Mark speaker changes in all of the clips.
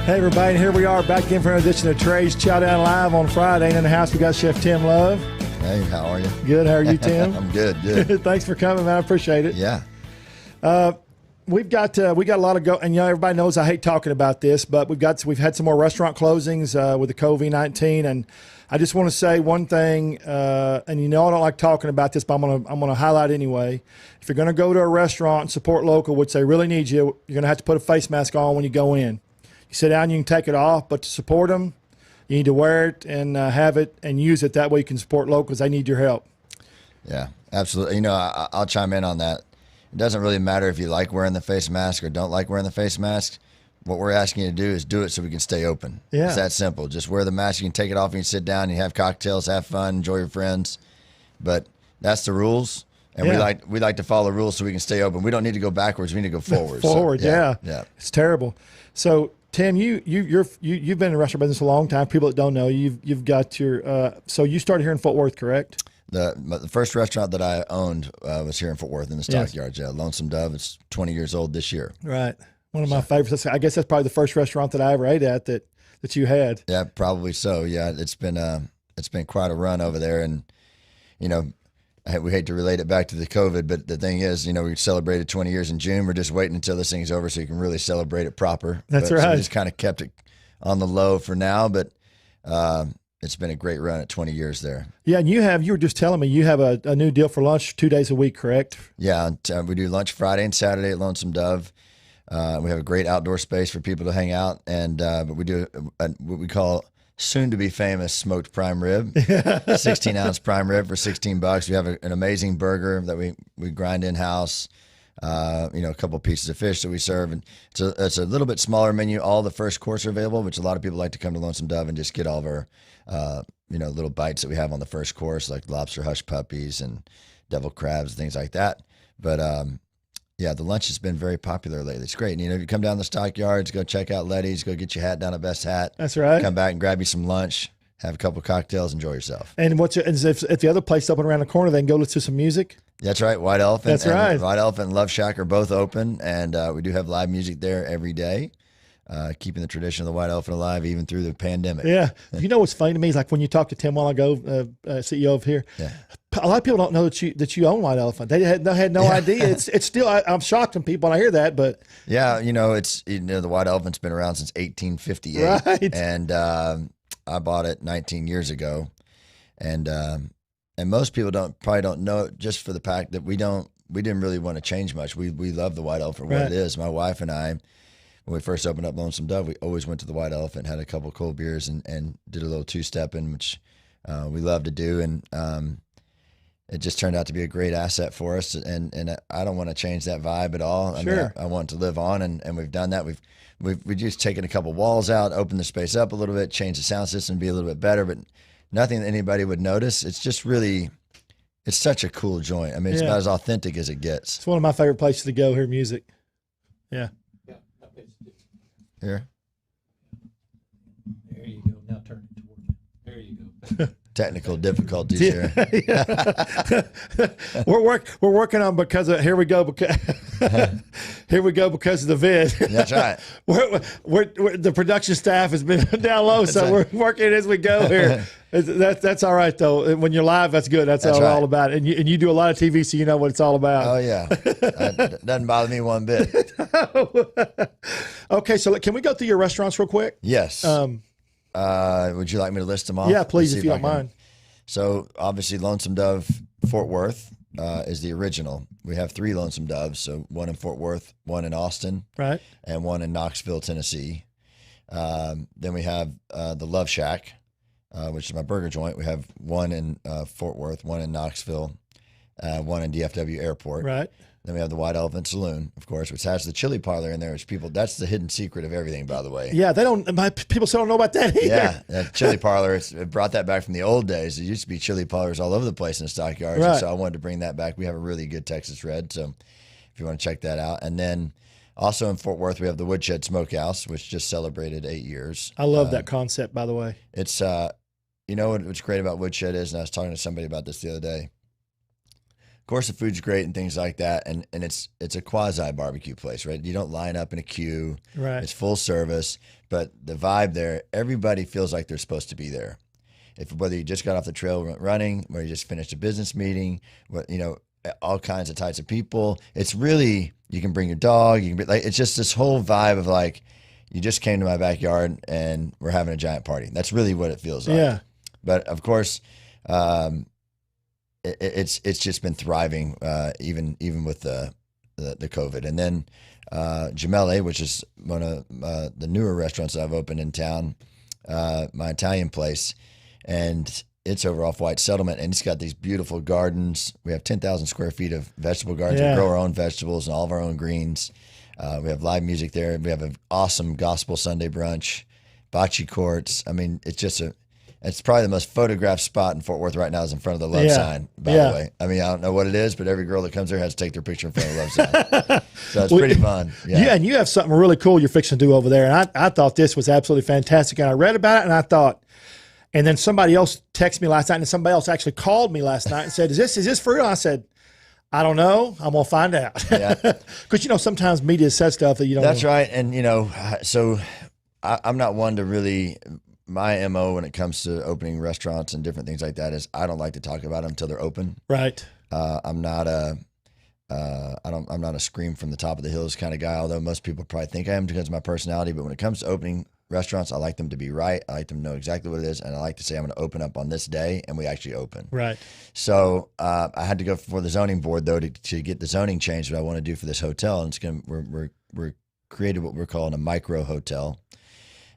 Speaker 1: Hey everybody, and here we are back in for an edition of Treys Chow Down Live on Friday. And in the house we got Chef Tim Love.
Speaker 2: Hey, how are you?
Speaker 1: Good, how are you, Tim?
Speaker 2: I'm good.
Speaker 1: Thanks for coming, man. I appreciate it.
Speaker 2: Yeah.
Speaker 1: We got a lot of and everybody knows I hate talking about this, but we've had some more restaurant closings with the COVID-19, and I just want to say one thing, and I don't like talking about this, but I'm gonna highlight anyway. If you're gonna go to a restaurant and support local, which they really need you, you're gonna have to put a face mask on when you go in. You sit down, you can take it off, but to support them, you need to wear it and have it and use it. That way you can support locals. They need your help.
Speaker 2: Yeah, absolutely. I'll chime in on that. It doesn't really matter if you like wearing the face mask or don't like wearing the face mask. What we're asking you to do is do it so we can stay open.
Speaker 1: Yeah.
Speaker 2: It's that simple. Just wear the mask. You can take it off and you can sit down, you have cocktails, have fun, enjoy your friends. But that's the rules. And we like to follow the rules so we can stay open. We don't need to go backwards. We need to go forward.
Speaker 1: Yeah. It's terrible. So Tim, you've been in the restaurant business a long time. People that don't know, you've got your so you started here in Fort Worth, correct?
Speaker 2: The first restaurant that I owned was here in Fort Worth in the Stockyards. Yeah, Lonesome Dove. It's 20 years old this year.
Speaker 1: Right. One of my favorites. I guess that's probably the first restaurant that I ever ate at that you had.
Speaker 2: Yeah, probably so. Yeah, it's been quite a run over there, and we hate to relate it back to the COVID, but the thing is, we celebrated 20 years in June. We're just waiting until this thing's over so you can really celebrate it proper.
Speaker 1: That's right.
Speaker 2: So we just kind of kept it on the low for now, but it's been a great run at 20 years there.
Speaker 1: Yeah, and you were just telling me you have a new deal for lunch 2 days a week, correct?
Speaker 2: Yeah, we do lunch Friday and Saturday at Lonesome Dove. We have a great outdoor space for people to hang out, and but we do what we call soon-to-be famous smoked prime rib, 16-ounce prime rib for $16. We have an amazing burger that we grind in-house, a couple pieces of fish that we serve. And it's a little bit smaller menu. All the first course are available, which a lot of people like to come to Lonesome Dove and just get all of our, little bites that we have on the first course, like lobster hush puppies and devil crabs, things like that. But, the lunch has been very popular lately. It's great. And, if you come down the Stockyards, go check out Letty's, go get your hat down at Best Hat.
Speaker 1: That's right.
Speaker 2: Come back and grab you some lunch, have a couple of cocktails, enjoy yourself.
Speaker 1: And if the other place open around the corner, they can go listen to some music?
Speaker 2: That's right. White Elephant.
Speaker 1: That's right.
Speaker 2: White Elephant and Love Shack are both open, and we do have live music there every day, keeping the tradition of the White Elephant alive even through the pandemic.
Speaker 1: Yeah. You know what's funny to me is like when you talked to Tim while ago, CEO of here.
Speaker 2: Yeah.
Speaker 1: A lot of people don't know that you own White Elephant. They had no idea. It's still I'm shocked when people when I hear that, but
Speaker 2: yeah, it's the White Elephant's been around since 1858,
Speaker 1: right?
Speaker 2: And I bought it 19 years ago, and most people probably don't know it just for the fact that we didn't really want to change much. We love the White Elephant for what it is. My wife and I, when we first opened up Lonesome Dove, we always went to the White Elephant, had a couple of cold beers, and did a little two-stepping, which we love to do, and it just turned out to be a great asset for us, and I don't want to change that vibe at all.
Speaker 1: Sure.
Speaker 2: I want it to live on, and we've done that. We've just taken a couple walls out, opened the space up a little bit, changed the sound system to be a little bit better, but nothing that anybody would notice. It's just really, it's such a cool joint. I mean, it's about as authentic as it gets.
Speaker 1: It's one of my favorite places to go hear music. Yeah.
Speaker 2: Here.
Speaker 3: There you go. Now turn it toward you. There you go.
Speaker 2: Technical difficulties here.
Speaker 1: We're working on here we go because of the vid.
Speaker 2: That's right.
Speaker 1: we're the production staff has been down low, so we're working as we go here. That's all right though. When you're live, that's good. That's all about it. And you do a lot of TV, so you know what it's all about.
Speaker 2: Oh yeah, that doesn't bother me one bit.
Speaker 1: Okay, so can we go through your restaurants real quick?
Speaker 2: Yes. Would you like me to list them off?
Speaker 1: Yeah, please, if you don't mind.
Speaker 2: So obviously Lonesome Dove Fort Worth is the original. We have 3 Lonesome Doves, so one in Fort Worth, one in Austin,
Speaker 1: right,
Speaker 2: and one in Knoxville, Tennessee. Then we have the Love Shack, which is my burger joint. We have one in Fort Worth, one in Knoxville, one in DFW Airport.
Speaker 1: Right.
Speaker 2: Then we have the White Elephant Saloon, of course, which has the chili parlor in there. Which that's the hidden secret of everything, by the way.
Speaker 1: Yeah, people still don't know about that either.
Speaker 2: Yeah, that chili parlor. It brought that back from the old days. There used to be chili parlors all over the place in the Stockyards,
Speaker 1: right.
Speaker 2: And so I wanted to bring that back. We have a really good Texas Red, so if you want to check that out. And then also in Fort Worth, we have the Woodshed Smokehouse, which just celebrated 8 years.
Speaker 1: I love that concept, by the way.
Speaker 2: It's what's great about Woodshed is, and I was talking to somebody about this the other day. Of course, the food's great and things like that, and it's a quasi barbecue place, right? You don't line up in a queue.
Speaker 1: Right.
Speaker 2: It's full service, but the vibe there, everybody feels like they're supposed to be there. Whether you just got off the trail running, or you just finished a business meeting, all kinds of types of people. It's really, you can bring your dog. You can be like, it's just this whole vibe of like, you just came to my backyard and we're having a giant party. That's really what it feels like.
Speaker 1: Yeah.
Speaker 2: But of course, it's just been thriving, even with the COVID. And then Gemelli, which is one of the newer restaurants that I've opened in town, my Italian place, and it's over off White Settlement, and it's got these beautiful gardens. We have 10,000 square feet of vegetable gardens.
Speaker 1: Yeah.
Speaker 2: We grow our own vegetables and all of our own greens. We have live music there. We have an awesome gospel Sunday brunch, bocce courts. I mean, it's probably the most photographed spot in Fort Worth right now is in front of the love sign, by the way. I mean, I don't know what it is, but every girl that comes there has to take their picture in front of the love sign. So it's pretty fun.
Speaker 1: Yeah, and you have something really cool you're fixing to do over there. And I thought this was absolutely fantastic. And I read about it and I thought, and then somebody else texted me last night, and somebody else actually called me last night and said, is this for real? I said, I don't know. I'm going to find out.
Speaker 2: Yeah.
Speaker 1: Because, sometimes media says stuff that you don't
Speaker 2: That's
Speaker 1: know.
Speaker 2: right. And, so I'm not one to really, my MO when it comes to opening restaurants and different things like that is I don't like to talk about them until they're open.
Speaker 1: Right.
Speaker 2: I'm not I'm not a scream from the top of the hills kind of guy, although most people probably think I am because of my personality. But when it comes to opening restaurants, I like them to be right. I like them to know exactly what it is. And I like to say, I'm going to open up on this day, and we actually open.
Speaker 1: Right.
Speaker 2: So I had to go before the zoning board, though, to get the zoning changed, what I want to do for this hotel. And we're created what we're calling a micro hotel.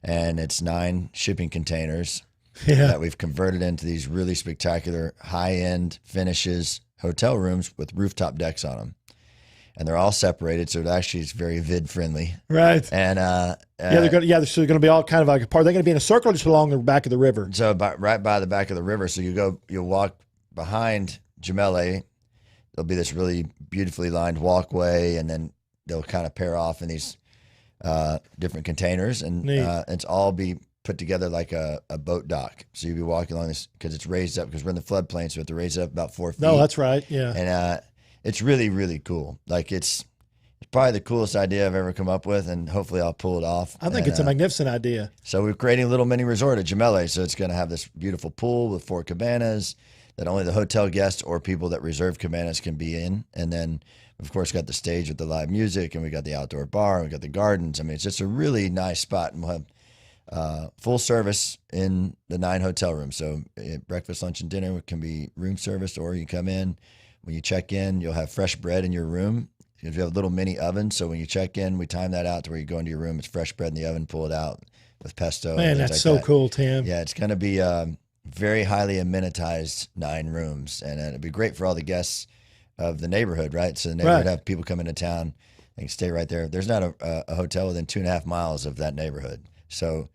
Speaker 2: And it's 9 shipping containers that we've converted into these really spectacular high-end finishes hotel rooms with rooftop decks on them. And they're all separated, so it actually is very vid friendly.
Speaker 1: Right.
Speaker 2: And
Speaker 1: they're going to be all kind of like apart. They're going to be in a circle just along the back of the river.
Speaker 2: So right by the back of the river. So you'll walk behind Gemelli. There'll be this really beautifully lined walkway, and then they'll kind of pair off in these different containers, and it's all be put together like a boat dock. So you'll be walking along this because it's raised up because we're in the floodplain, so we have to raise it up about 4 feet.
Speaker 1: No, that's right. Yeah.
Speaker 2: And it's really, really cool. Like it's probably the coolest idea I've ever come up with, and hopefully I'll pull it off.
Speaker 1: I think it's a magnificent idea.
Speaker 2: So we're creating a little mini resort at Gemelli. So it's going to have this beautiful pool with 4 cabanas that only the hotel guests or people that reserve cabanas can be in. And then, of course, got the stage with the live music, and we got the outdoor bar, and we got the gardens. I mean, it's just a really nice spot, and we'll have full service in the 9 hotel rooms. So breakfast, lunch, and dinner can be room service, or you come in. When you check in, you'll have fresh bread in your room. You have a little mini oven, so when you check in, we time that out to where you go into your room. It's fresh bread in the oven, pull it out with pesto.
Speaker 1: Man, that's so cool, Tim.
Speaker 2: Yeah, it's going to be very highly amenitized 9 rooms, and it'd be great for all the guests of the neighborhood, right? So the neighborhood have people come into town, they can stay right there. There's not a hotel within 2.5 miles of that neighborhood, so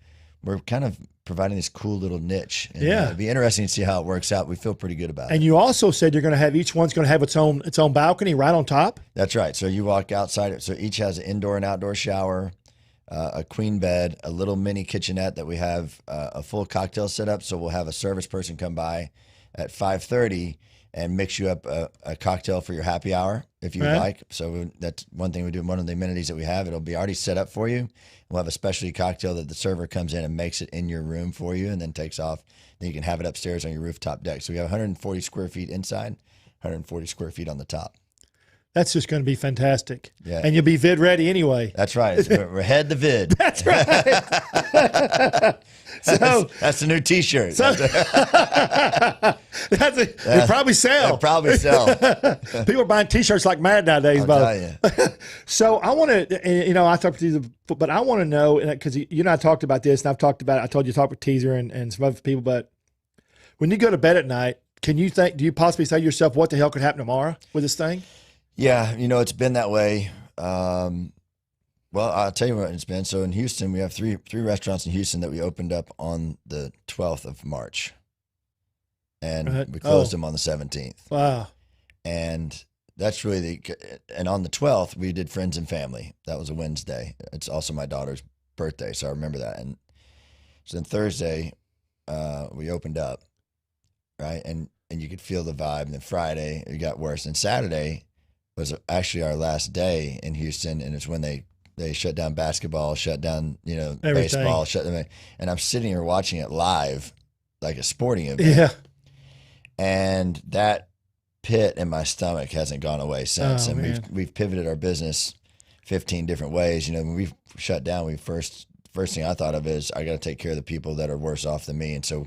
Speaker 2: we're kind of providing this cool little niche. And, it'd be interesting to see how it works out. We feel pretty good about it.
Speaker 1: And you also said you're going to have each one's going to have its own balcony right on top.
Speaker 2: That's right. So you walk outside. So each has an indoor and outdoor shower, a queen bed, a little mini kitchenette that we have a full cocktail set up. So we'll have a service person come by at 5:30 and mix you up a cocktail for your happy hour if you would like. So that's one thing we do. One of the amenities that we have, it'll be already set up for you. We'll have a specialty cocktail that the server comes in and makes it in your room for you and then takes off. Then you can have it upstairs on your rooftop deck. So we have 140 square feet inside, 140 square feet on the top.
Speaker 1: That's just going to be fantastic.
Speaker 2: Yeah.
Speaker 1: And you'll be vid ready anyway.
Speaker 2: That's right. We're head to vid.
Speaker 1: That's right. So
Speaker 2: that's the new T-shirt.
Speaker 1: So, they probably sell.
Speaker 2: They'll probably sell.
Speaker 1: People are buying T-shirts like mad nowadays.
Speaker 2: I'll tell you.
Speaker 1: So I want to, I talked to you, but I want to know, because you and I talked about this, and I've talked about it. I told you to talk with Teaser and some other people, but when you go to bed at night, do you possibly say to yourself, what the hell could happen tomorrow with this thing?
Speaker 2: Yeah, it's been that way. Well, I'll tell you what it's been. So in Houston, we have three restaurants in Houston that we opened up on the 12th of March. And we closed them on the 17th.
Speaker 1: Wow.
Speaker 2: And that's really and on the 12th, we did Friends and Family. That was a Wednesday. It's also my daughter's birthday, so I remember that. And so then Thursday, we opened up, right? And and you could feel the vibe. And then Friday it got worse. And Saturday was actually our last day in Houston, and it's when they shut down basketball, shut down
Speaker 1: Everything.
Speaker 2: baseball, shut them. And I'm sitting here watching it live, like a sporting event.
Speaker 1: Yeah.
Speaker 2: And that pit in my stomach hasn't gone away since.
Speaker 1: Oh,
Speaker 2: and
Speaker 1: man.
Speaker 2: we've pivoted our business 15 different ways. When we shut down, first thing I thought of is I got to take care of the people that are worse off than me. And so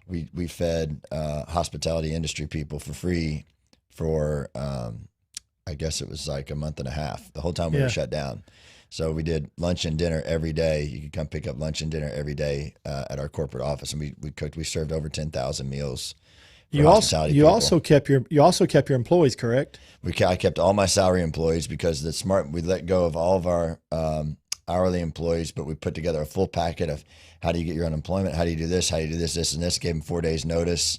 Speaker 2: we fed hospitality industry people for free for I guess it was like a month and a half, the whole time we were shut down. So we did lunch and dinner every day. You could come pick up lunch and dinner every day at our corporate office, and we served over 10,000 meals. You
Speaker 1: also kept your employees, correct?
Speaker 2: I kept all my salary employees because we let go of all of our hourly employees, but we put together a full packet of how do you get your unemployment, how do you do this, and this. Gave them 4 days notice,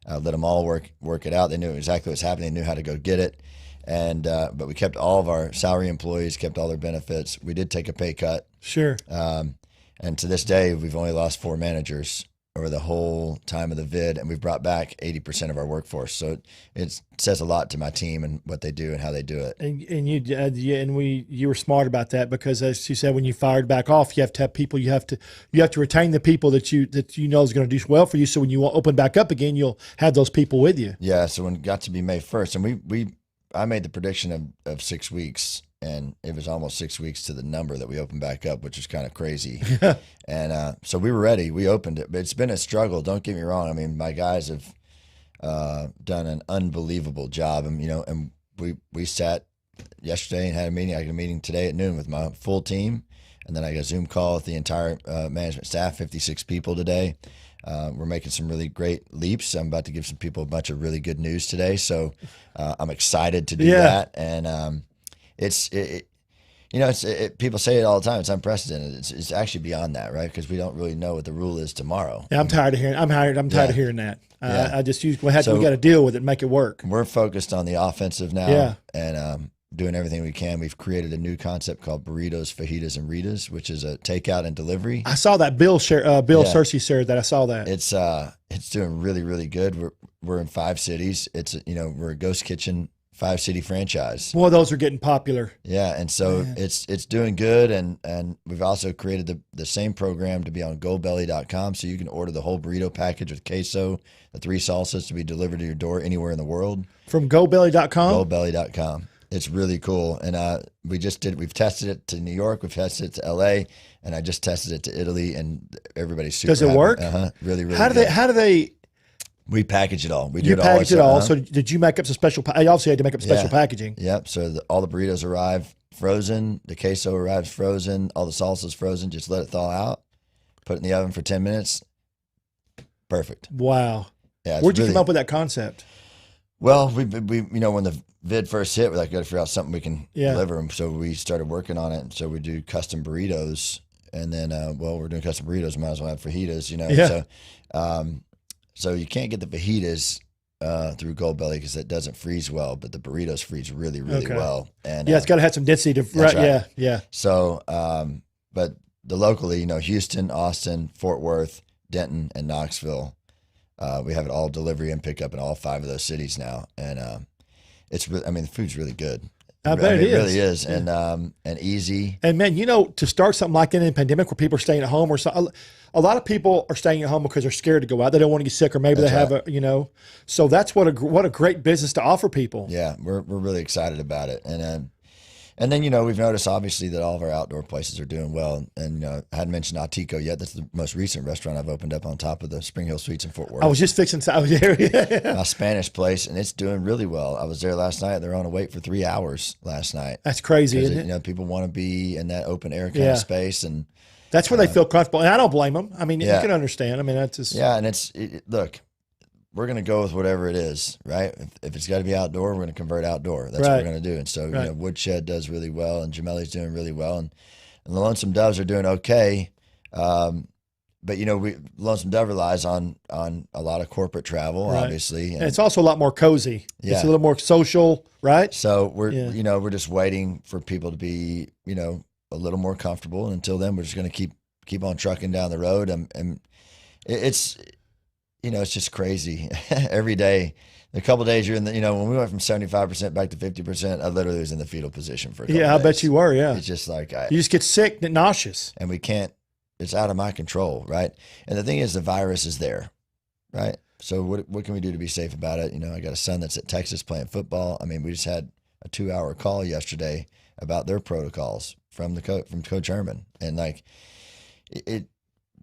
Speaker 2: let them all work it out. They knew exactly what's happening. They knew how to go get it. And but we kept all of our salary employees, kept all their benefits. We did take a pay cut.
Speaker 1: Sure.
Speaker 2: And to this day, we've only lost 4 managers over the whole time of the vid, and we've brought back 80% of our workforce. So it says a lot to my team and what they do and how they do it.
Speaker 1: And you were smart about that, because as you said, when you fired back off, you have to have people. You have to retain the people that you know is going to do well for you. So when you open back up again, you'll have those people with you.
Speaker 2: Yeah. So when it got to be May 1st, and I made the prediction of 6 weeks, and it was almost 6 weeks to the number that we opened back up, which is kind of crazy. And so we were ready. We opened it, but it's been a struggle. Don't get me wrong. I mean, my guys have done an unbelievable job, and we sat yesterday and had a meeting. I had a meeting today at noon with my full team, and then I got a Zoom call with the entire management staff, 56 people today. We're making some really great leaps. I'm about to give some people a bunch of really good news today, so I'm excited to do that. And people say it all the time. It's unprecedented. It's actually beyond that, right? Because we don't really know what the rule is tomorrow.
Speaker 1: Yeah, I'm tired of hearing. I'm tired of hearing that. I just we got to deal with it and make it work.
Speaker 2: We're focused on the offensive now, and doing everything we can. We've created a new concept called burritos, fajitas, and Ritas, which is a takeout and delivery.
Speaker 1: I saw that Bill Cersei shared that. I saw that.
Speaker 2: It's doing really, really good. We're in 5 cities. We're a ghost kitchen 5-city franchise.
Speaker 1: Boy, those are getting popular.
Speaker 2: Yeah, and so it's doing good, and we've also created the same program to be on goldbelly.com, so you can order the whole burrito package with queso, the 3 salsas to be delivered to your door anywhere in the world.
Speaker 1: From goldbelly.com?
Speaker 2: Goldbelly.com. It's really cool. And we've tested it to New York, we've tested it to LA, and I just tested it to Italy, and everybody's super
Speaker 1: Does it
Speaker 2: happy.
Speaker 1: work?
Speaker 2: Really, really
Speaker 1: How do they
Speaker 2: we package it all. We do
Speaker 1: you
Speaker 2: it all.
Speaker 1: package it all. So did you make up some special? I obviously had to make up special packaging.
Speaker 2: Yep. So all the burritos arrive frozen. The queso arrives frozen. All the salsa's frozen. Just let it thaw out. Put it in the oven for 10 minutes. Perfect.
Speaker 1: Wow.
Speaker 2: Yeah.
Speaker 1: Where'd you come up with that concept?
Speaker 2: Well, we when the vid first hit, we're like, got to figure out something we can deliver them. So we started working on it. So we do custom burritos, and then we're doing custom burritos. Might as well have fajitas, Yeah. So you can't get the fajitas through Goldbelly because it doesn't freeze well, but the burritos freeze really, really well. And
Speaker 1: it's got to have some density to. Right, right. Yeah.
Speaker 2: So, but the locally, Houston, Austin, Fort Worth, Denton, and Knoxville, we have it all delivery and pickup in all 5 of those cities now, and it's really. I mean, the food's really good.
Speaker 1: I bet it is.
Speaker 2: It really is, and easy.
Speaker 1: And man, to start something like that in a pandemic where people are staying at home, or so, a lot of people are staying at home because they're scared to go out. They don't want to get sick, or maybe they have So that's what a great business to offer people.
Speaker 2: Yeah, we're really excited about it, and then we've noticed obviously that all of our outdoor places are doing well. And I hadn't mentioned Atico yet. That's the most recent restaurant I've opened up on top of the Spring Hill Suites in Fort Worth.
Speaker 1: I was just fixing to.
Speaker 2: My Spanish place, and it's doing really well. I was there last night. They're on a wait for 3 hours last night.
Speaker 1: That's crazy, isn't it?
Speaker 2: People want to be in that open air kind of space, and
Speaker 1: that's where they feel comfortable. And I don't blame them. I mean, you can understand. I mean, that's just
Speaker 2: and look. We're going to go with whatever it is, right? If it's got to be outdoor, we're going to convert outdoor. That's what we're going to do. And so, Woodshed does really well, and Gemelli's doing really well, and the Lonesome Doves are doing okay. But Lonesome Dove relies on a lot of corporate travel, obviously,
Speaker 1: and it's also a lot more cozy. Yeah. It's a little more social, right?
Speaker 2: So we're just waiting for people to be a little more comfortable. And until then, we're just going to keep on trucking down the road, and it's. it's just crazy. Every day, a couple of days you're in the, when we went from 75% back to 50%, I literally was in the fetal position for a couple
Speaker 1: Yeah, I
Speaker 2: of
Speaker 1: bet
Speaker 2: days.
Speaker 1: you were. Yeah,
Speaker 2: It's just like,
Speaker 1: you just get sick, and nauseous.
Speaker 2: and we can't, it's out of my control, right? And the thing is, the virus is there, right? So what can we do to be safe about it? I got a son that's at Texas playing football. I mean, we just had a 2-hour call yesterday about their protocols from from Coach Herman, and like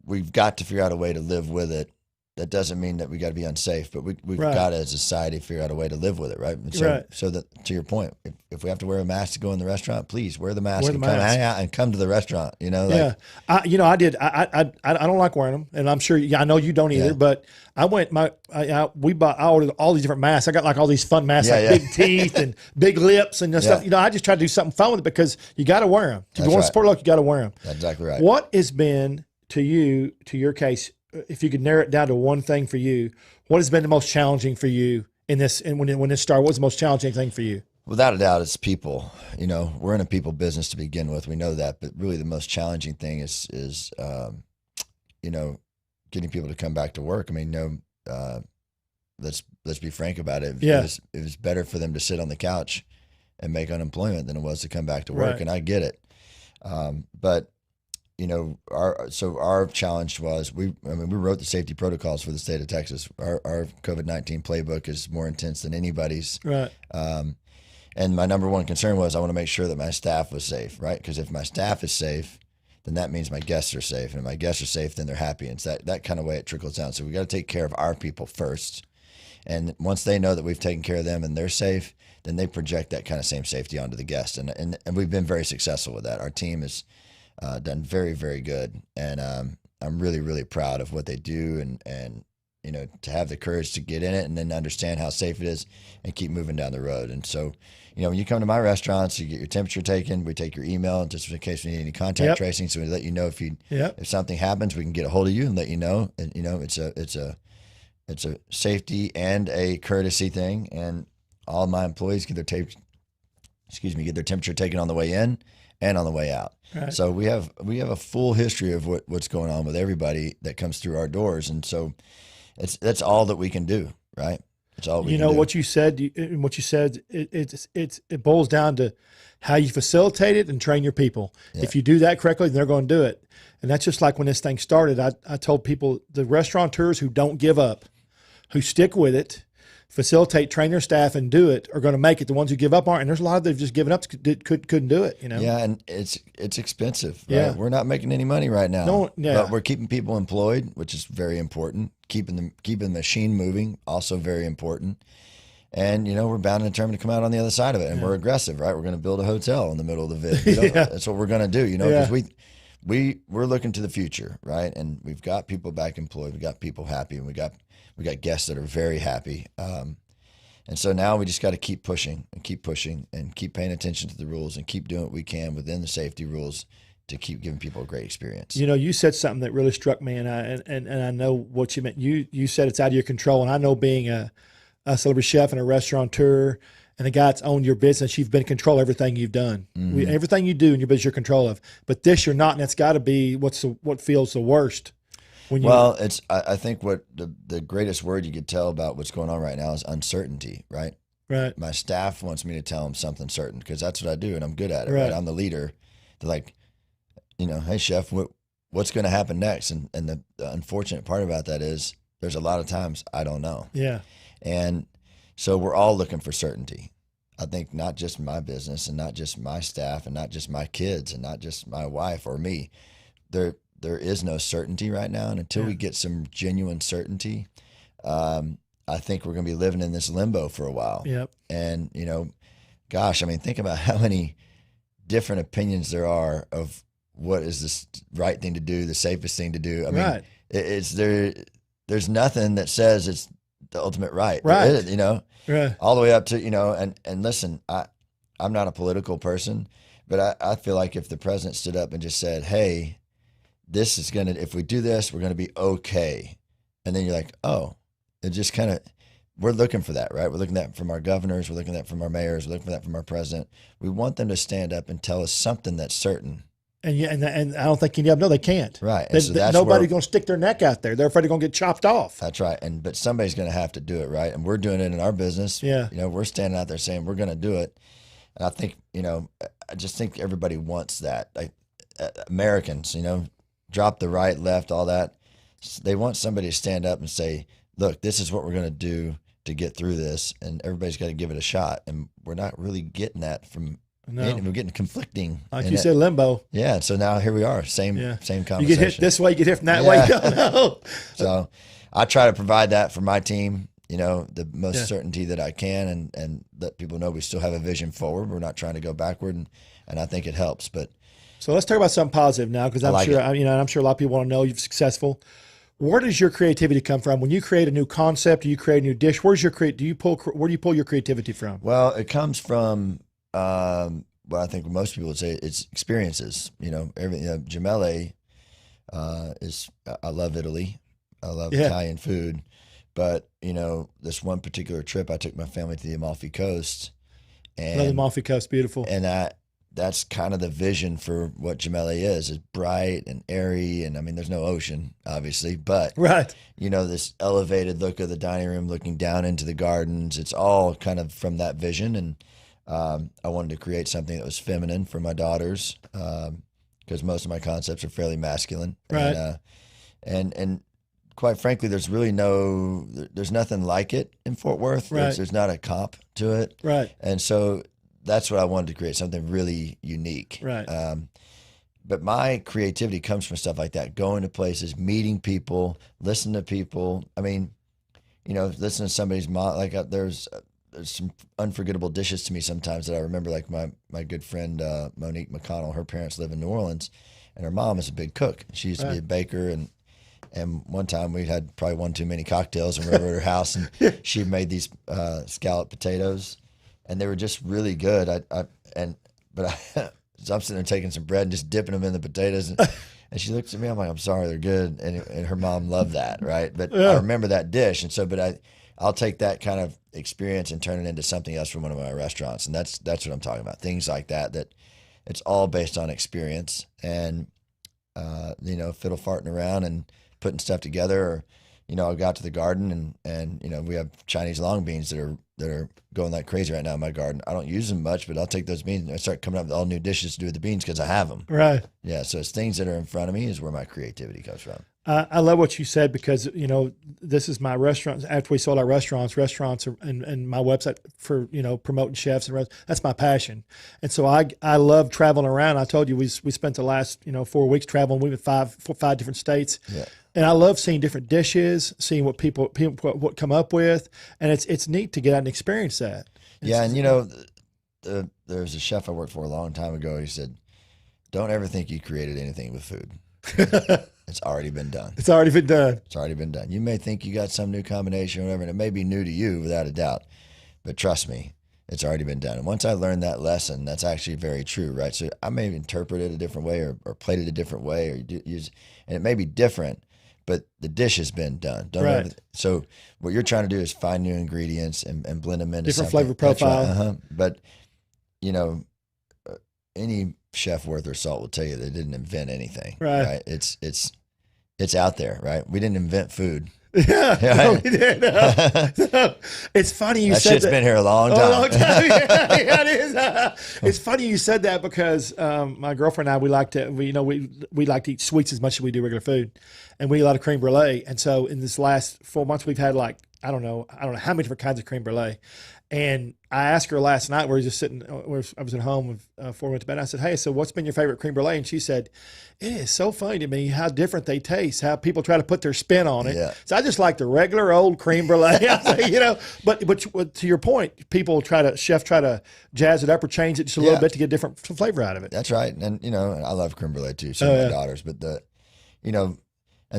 Speaker 2: we've got to figure out a way to live with it. That doesn't mean that we got to be unsafe, but we've
Speaker 1: Right.
Speaker 2: got to, as a society, figure out a way to live with it, right? And so,
Speaker 1: Right.
Speaker 2: so that, to your point, if we have to wear a mask to go in the restaurant, please wear the mask
Speaker 1: Wear the
Speaker 2: and come
Speaker 1: mask.
Speaker 2: hang out and come to the restaurant.
Speaker 1: Yeah, I did. I don't like wearing them, and I'm sure. I know you don't either.
Speaker 2: Yeah.
Speaker 1: But I went. I ordered all these different masks. I got like all these fun masks,
Speaker 2: Yeah,
Speaker 1: like
Speaker 2: yeah.
Speaker 1: big teeth and big lips and stuff. I just tried to do something fun with it because you got to wear them. If you
Speaker 2: That's
Speaker 1: want to
Speaker 2: right.
Speaker 1: support local, you got to wear them.
Speaker 2: That's exactly right.
Speaker 1: What has been to your case? If you could narrow it down to one thing for you, what has been the most challenging for you in this? And when this started, what was the most challenging thing for you?
Speaker 2: Without a doubt, it's people. We're in a people business to begin with. We know that, but really, the most challenging thing is getting people to come back to work. I mean, let's be frank about it.
Speaker 1: Yeah.
Speaker 2: It was better for them to sit on the couch and make unemployment than it was to come back to work,
Speaker 1: Right.
Speaker 2: and I get it. But our challenge was we wrote the safety protocols for the state of Texas. Our COVID-19 playbook is more intense than anybody's.
Speaker 1: Right.
Speaker 2: And my number one concern was I want to make sure that my staff was safe, right? Because if my staff is safe, then that means my guests are safe. And if my guests are safe, then they're happy. And it's that kind of way it trickles down. So we got to take care of our people first. And once they know that we've taken care of them and they're safe, then they project that kind of same safety onto the guests. And we've been very successful with that. Our team has done very, very good. And I'm really, really proud of what they do and to have the courage to get in it and then understand how safe it is and keep moving down the road. And so, when you come to my restaurants, you get your temperature taken. We take your email just in case we need any contact
Speaker 1: Yep.
Speaker 2: tracing. So we let you know
Speaker 1: Yep.
Speaker 2: if something happens, we can get a hold of you and let you know. And it's a safety and a courtesy thing. And all my employees get their temperature taken on the way in and on the way out.
Speaker 1: Right.
Speaker 2: So we have a full history of what's going on with everybody that comes through our doors. And so that's all that we can do, right? It's all we can do.
Speaker 1: What you said. It boils down to how you facilitate it and train your people.
Speaker 2: Yeah.
Speaker 1: If you do that correctly, then they're going to do it. And that's just like when this thing started. I told people, the restaurateurs who don't give up, who stick with it, facilitate, train their staff, and do it, are going to make it. The ones who give up aren't. And there's a lot of them who've just given up, couldn't do it.
Speaker 2: Yeah, and it's expensive. Right?
Speaker 1: Yeah.
Speaker 2: We're not making any money right now.
Speaker 1: No, yeah.
Speaker 2: But we're keeping people employed, which is very important. Keeping the machine moving, also very important. And we're bound and determined to come out on the other side of it. And we're aggressive, right? We're going to build a hotel in the middle of the vid. That's what we're going to do. Because we're looking to the future, right? And we've got people back employed. We got people happy, and we got guests that are very happy. And so now we just got to keep pushing and keep paying attention to the rules and keep doing what we can within the safety rules to keep giving people a great experience.
Speaker 1: You said something that really struck me, and I know what you meant. You said it's out of your control, and I know being a celebrity chef and a restaurateur and a guy that's owned your business, you've been in control of everything you've done.
Speaker 2: Mm-hmm.
Speaker 1: Everything you do in your business, you're in control of. But this, you're not, and it's got to be what feels the worst.
Speaker 2: Well, I think what the greatest word you could tell about what's going on right now is uncertainty, right?
Speaker 1: Right.
Speaker 2: My staff wants me to tell them something certain because that's what I do and I'm good at it,
Speaker 1: Right.
Speaker 2: right? I'm the leader. They're like, hey, chef, what's going to happen next? And the unfortunate part about that is there's a lot of times I don't know.
Speaker 1: Yeah.
Speaker 2: And so we're all looking for certainty. I think not just my business and not just my staff and not just my kids and not just my wife or me. There is no certainty right now. And until we get some genuine certainty, I think we're going to be living in this limbo for a while.
Speaker 1: Yep.
Speaker 2: And, gosh, I mean, think about how many different opinions there are of what is the right thing to do, the safest thing to do. I mean,
Speaker 1: Right.
Speaker 2: there's nothing that says it's the ultimate right.
Speaker 1: Right.
Speaker 2: There is,
Speaker 1: Right.
Speaker 2: all the way up to, and listen, I'm not a political person, but I feel like if the president stood up and just said, hey, this is if we do this, we're going to be okay. And then you're like, oh, it just kind of, we're looking for that, right? We're looking at that from our governors. We're looking at that from our mayors. We're looking for that from our president. We want them to stand up and tell us something that's certain.
Speaker 1: And yeah, and I don't think any of them know they can't.
Speaker 2: Right.
Speaker 1: They,
Speaker 2: And so that's
Speaker 1: nobody's
Speaker 2: where,
Speaker 1: going to stick their neck out there. They're afraid they're going to get chopped off.
Speaker 2: that's right. But somebody's going to have to do it, right? And we're doing it in our business.
Speaker 1: Yeah.
Speaker 2: We're standing out there saying we're going to do it. And I think, I just think everybody wants that. Like Americans, drop the right, left, all that. They want somebody to stand up and say, look, this is what we're going to do to get through this. And everybody's got to give it a shot. And we're not really getting that from, we're getting conflicting.
Speaker 1: Like you said, limbo.
Speaker 2: Yeah. So now here we are, same conversation.
Speaker 1: You get hit this way, you get hit from that way. You don't know.
Speaker 2: So I try to provide that for my team, the most certainty that I can, and let people know we still have a vision forward. We're not trying to go backward, and I think it helps. But
Speaker 1: so let's talk about something positive now, because I'm sure I'm sure a lot of people want to know you're successful. Where does your creativity come from when you create a new concept? Do you create a new dish? Where do you pull your creativity from?
Speaker 2: Well, it comes from what I think most people would say it's experiences. Gemelli is. I love Italy. I love Italian food. But, this one particular trip, I took my family to the Amalfi Coast. And
Speaker 1: love the Amalfi Coast, beautiful.
Speaker 2: And that's kind of the vision for what Gemelli is. It's bright and airy. And, I mean, there's no ocean, obviously. But,
Speaker 1: right.
Speaker 2: This elevated look of the dining room looking down into the gardens, it's all kind of from that vision. And I wanted to create something that was feminine for my daughters because most of my concepts are fairly masculine.
Speaker 1: Right.
Speaker 2: And quite frankly, there's nothing like it in Fort Worth.
Speaker 1: Right.
Speaker 2: There's not a comp to it.
Speaker 1: Right.
Speaker 2: And so that's what I wanted to create, something really unique.
Speaker 1: Right.
Speaker 2: But my creativity comes from stuff like that, going to places, meeting people, listening to people. I mean, listening to somebody's mom, like there's some unforgettable dishes to me sometimes that I remember, like my good friend Monique McConnell, her parents live in New Orleans, and her mom is a big cook. She used to be a baker, and one time we had probably one too many cocktails, and we were over at her house, and she made these scalloped potatoes, and they were just really good. So I'm sitting there taking some bread and just dipping them in the potatoes, and she looks at me. I'm like, I'm sorry, they're good, and her mom loved that, right? But I remember that dish, and so I'll take that kind of experience and turn it into something else from one of my restaurants, and that's what I'm talking about. Things like that it's all based on experience, and fiddle farting around and putting stuff together, or I go out to the garden and we have Chinese long beans that are going like crazy right now in my garden. I don't use them much, but I'll take those beans and I start coming up with all new dishes to do with the beans because I have them.
Speaker 1: Right.
Speaker 2: Yeah. So it's things that are in front of me is where my creativity comes from.
Speaker 1: I love what you said, because this is my restaurants. After we sold our restaurants and my website for promoting chefs and that's my passion. And so I love traveling around. I told you we spent the last 4 weeks traveling. We went five different states. Yeah. And I love seeing different dishes, seeing what people what come up with, and it's neat to get out and experience that.
Speaker 2: There's a chef I worked for a long time ago. He said, "Don't ever think you created anything with food." It's already been done.
Speaker 1: It's already been done.
Speaker 2: It's already been done. You may think you got some new combination or whatever, and it may be new to you without a doubt, but trust me, it's already been done. And once I learned that lesson, that's actually very true, right? So I may interpret it a different way or plate it a different way, or use, and it may be different, but the dish has been done. So what you're trying to do is find new ingredients and blend them into
Speaker 1: different
Speaker 2: something.
Speaker 1: flavor profile.
Speaker 2: Right. But any chef worth their salt will tell you they didn't invent anything. Right? It's out there, right? We didn't invent food.
Speaker 1: Yeah, no, we did. It's funny you said that.
Speaker 2: That shit's been here a long time.
Speaker 1: A long time. Yeah, it is. It's funny you said that because my girlfriend and I, we like to eat sweets as much as we do regular food, and we eat a lot of creme brulee. And so in this last 4 months, we've had I don't know how many different kinds of creme brulee. And I asked her last night, we were just sitting, I was at home before we went to bed. And I said, "Hey, so what's been your favorite creme brulee?" And she said, "It is so funny to me how different they taste, how people try to put their spin on it." Yeah. So I just like the regular old creme brulee, but to your point, chefs try to jazz it up or change it just a little bit to get a different flavor out of it.
Speaker 2: That's right. And, I love creme brulee too. So do my daughters, but and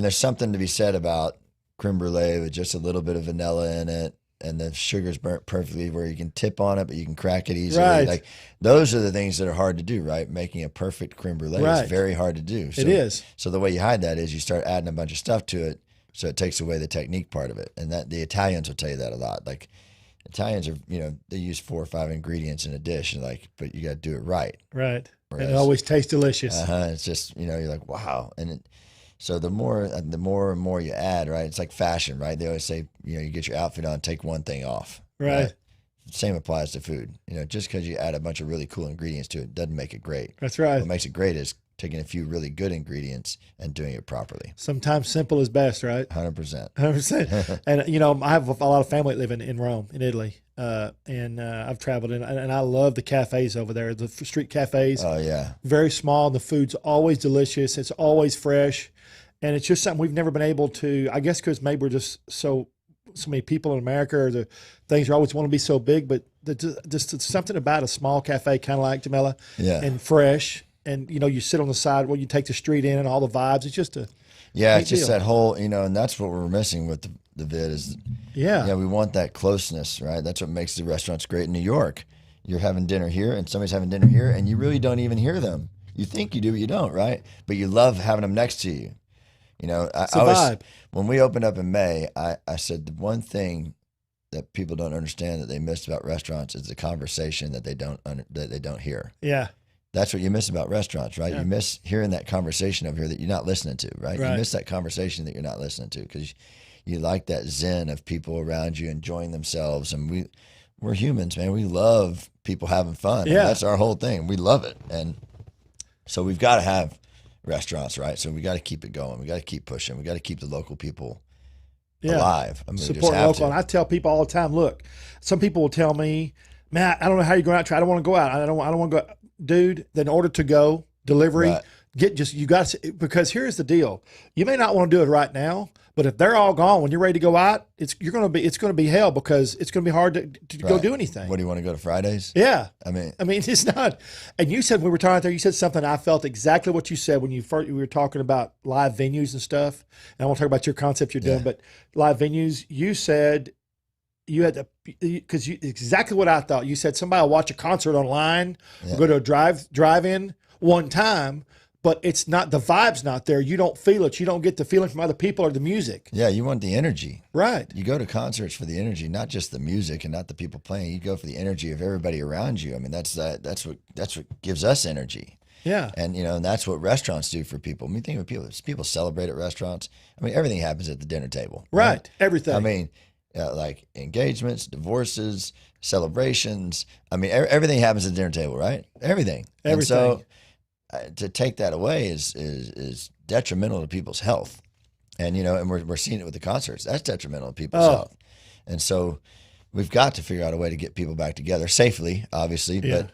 Speaker 2: there's something to be said about creme brulee with just a little bit of vanilla in it. And the sugar's burnt perfectly where you can tip on it, but you can crack it easily.
Speaker 1: Right.
Speaker 2: Like those are the things that are hard to do, right? Making a perfect creme brulee is very hard to do. So,
Speaker 1: it is.
Speaker 2: So the way you hide that is you start adding a bunch of stuff to it, so it takes away the technique part of it. And that the Italians will tell you that a lot. Like Italians are, they use 4 or 5 ingredients in a dish, and but you got to do it right.
Speaker 1: Right. And it always tastes delicious.
Speaker 2: It's just, you're like, wow. So the more and more you add, right? It's like fashion, right? They always say, you get your outfit on, take one thing off.
Speaker 1: Right.
Speaker 2: Same applies to food. Just because you add a bunch of really cool ingredients to it doesn't make it great.
Speaker 1: That's right.
Speaker 2: What makes it great is taking a few really good ingredients and doing it properly.
Speaker 1: Sometimes simple is best, right?
Speaker 2: 100%.
Speaker 1: 100%. And, I have a lot of family living in Rome, in Italy. And I've traveled in, and I love the cafes over there, the street cafes.
Speaker 2: Oh, yeah.
Speaker 1: Very small. The food's always delicious. It's always fresh. And it's just something we've never been able to, I guess, because maybe we're just so many people in America, or the things are always want to be so big, but just something about a small cafe, kind of like Jamila, and fresh. And, you sit on the side where you take the street in and all the vibes. It's just it's
Speaker 2: just that whole, and that's what we're missing with the vid is, we want that closeness, right? That's what makes the restaurants great in New York. You're having dinner here and somebody's having dinner here and you really don't even hear them. You think you do, but you don't, right? But you love having them next to you.
Speaker 1: It's a vibe.
Speaker 2: When we opened up in May, I said the one thing that people don't understand that they miss about restaurants is the conversation that they don't hear.
Speaker 1: Yeah.
Speaker 2: That's what you miss about restaurants, right?
Speaker 1: Yeah.
Speaker 2: You miss hearing that conversation over here that you're not listening to, right?
Speaker 1: Right.
Speaker 2: You miss that conversation that you're not listening to because you like that zen of people around you enjoying themselves. And we're humans, man. We love people having fun.
Speaker 1: Yeah.
Speaker 2: And that's our whole thing. We love it. And so we've got to have restaurants, right? So we got to keep it going. We got to keep pushing. We got to keep the local people alive. I mean,
Speaker 1: support local. And I tell people all the time, look, some people will tell me, man, I don't know how you're going out. I don't want to go out. I don't want to go. Dude, in order to go delivery, because here's the deal. You may not want to do it right now, but if they're all gone when you're ready to go out, it's going to be hell because it's going to be hard to go do anything.
Speaker 2: What, do you want to go to Fridays?
Speaker 1: Yeah.
Speaker 2: I mean,
Speaker 1: it's not. And you said, when we were talking out there, you said something, I felt exactly what you said when you were talking about live venues and stuff. And I want to talk about your concept you're doing, but live venues, you said you had to, because exactly what I thought. You said somebody will watch a concert online, or go to a drive-in one time, but it's not, the vibe's not there. You don't feel it. You don't get the feeling from other people or the music.
Speaker 2: Yeah, you want the energy.
Speaker 1: Right.
Speaker 2: You go to concerts for the energy, not just the music and not the people playing. You go for the energy of everybody around you. I mean, that's what gives us energy.
Speaker 1: Yeah.
Speaker 2: And and that's what restaurants do for people. I mean, think of people celebrate at restaurants. I mean, everything happens at the dinner table.
Speaker 1: Right. Everything.
Speaker 2: I mean, like engagements, divorces, celebrations. I mean, everything happens at the dinner table, right? Everything. And so to take that away is detrimental to people's health. And, and we're seeing it with the concerts. That's detrimental to people's health. And so we've got to figure out a way to get people back together safely, obviously, but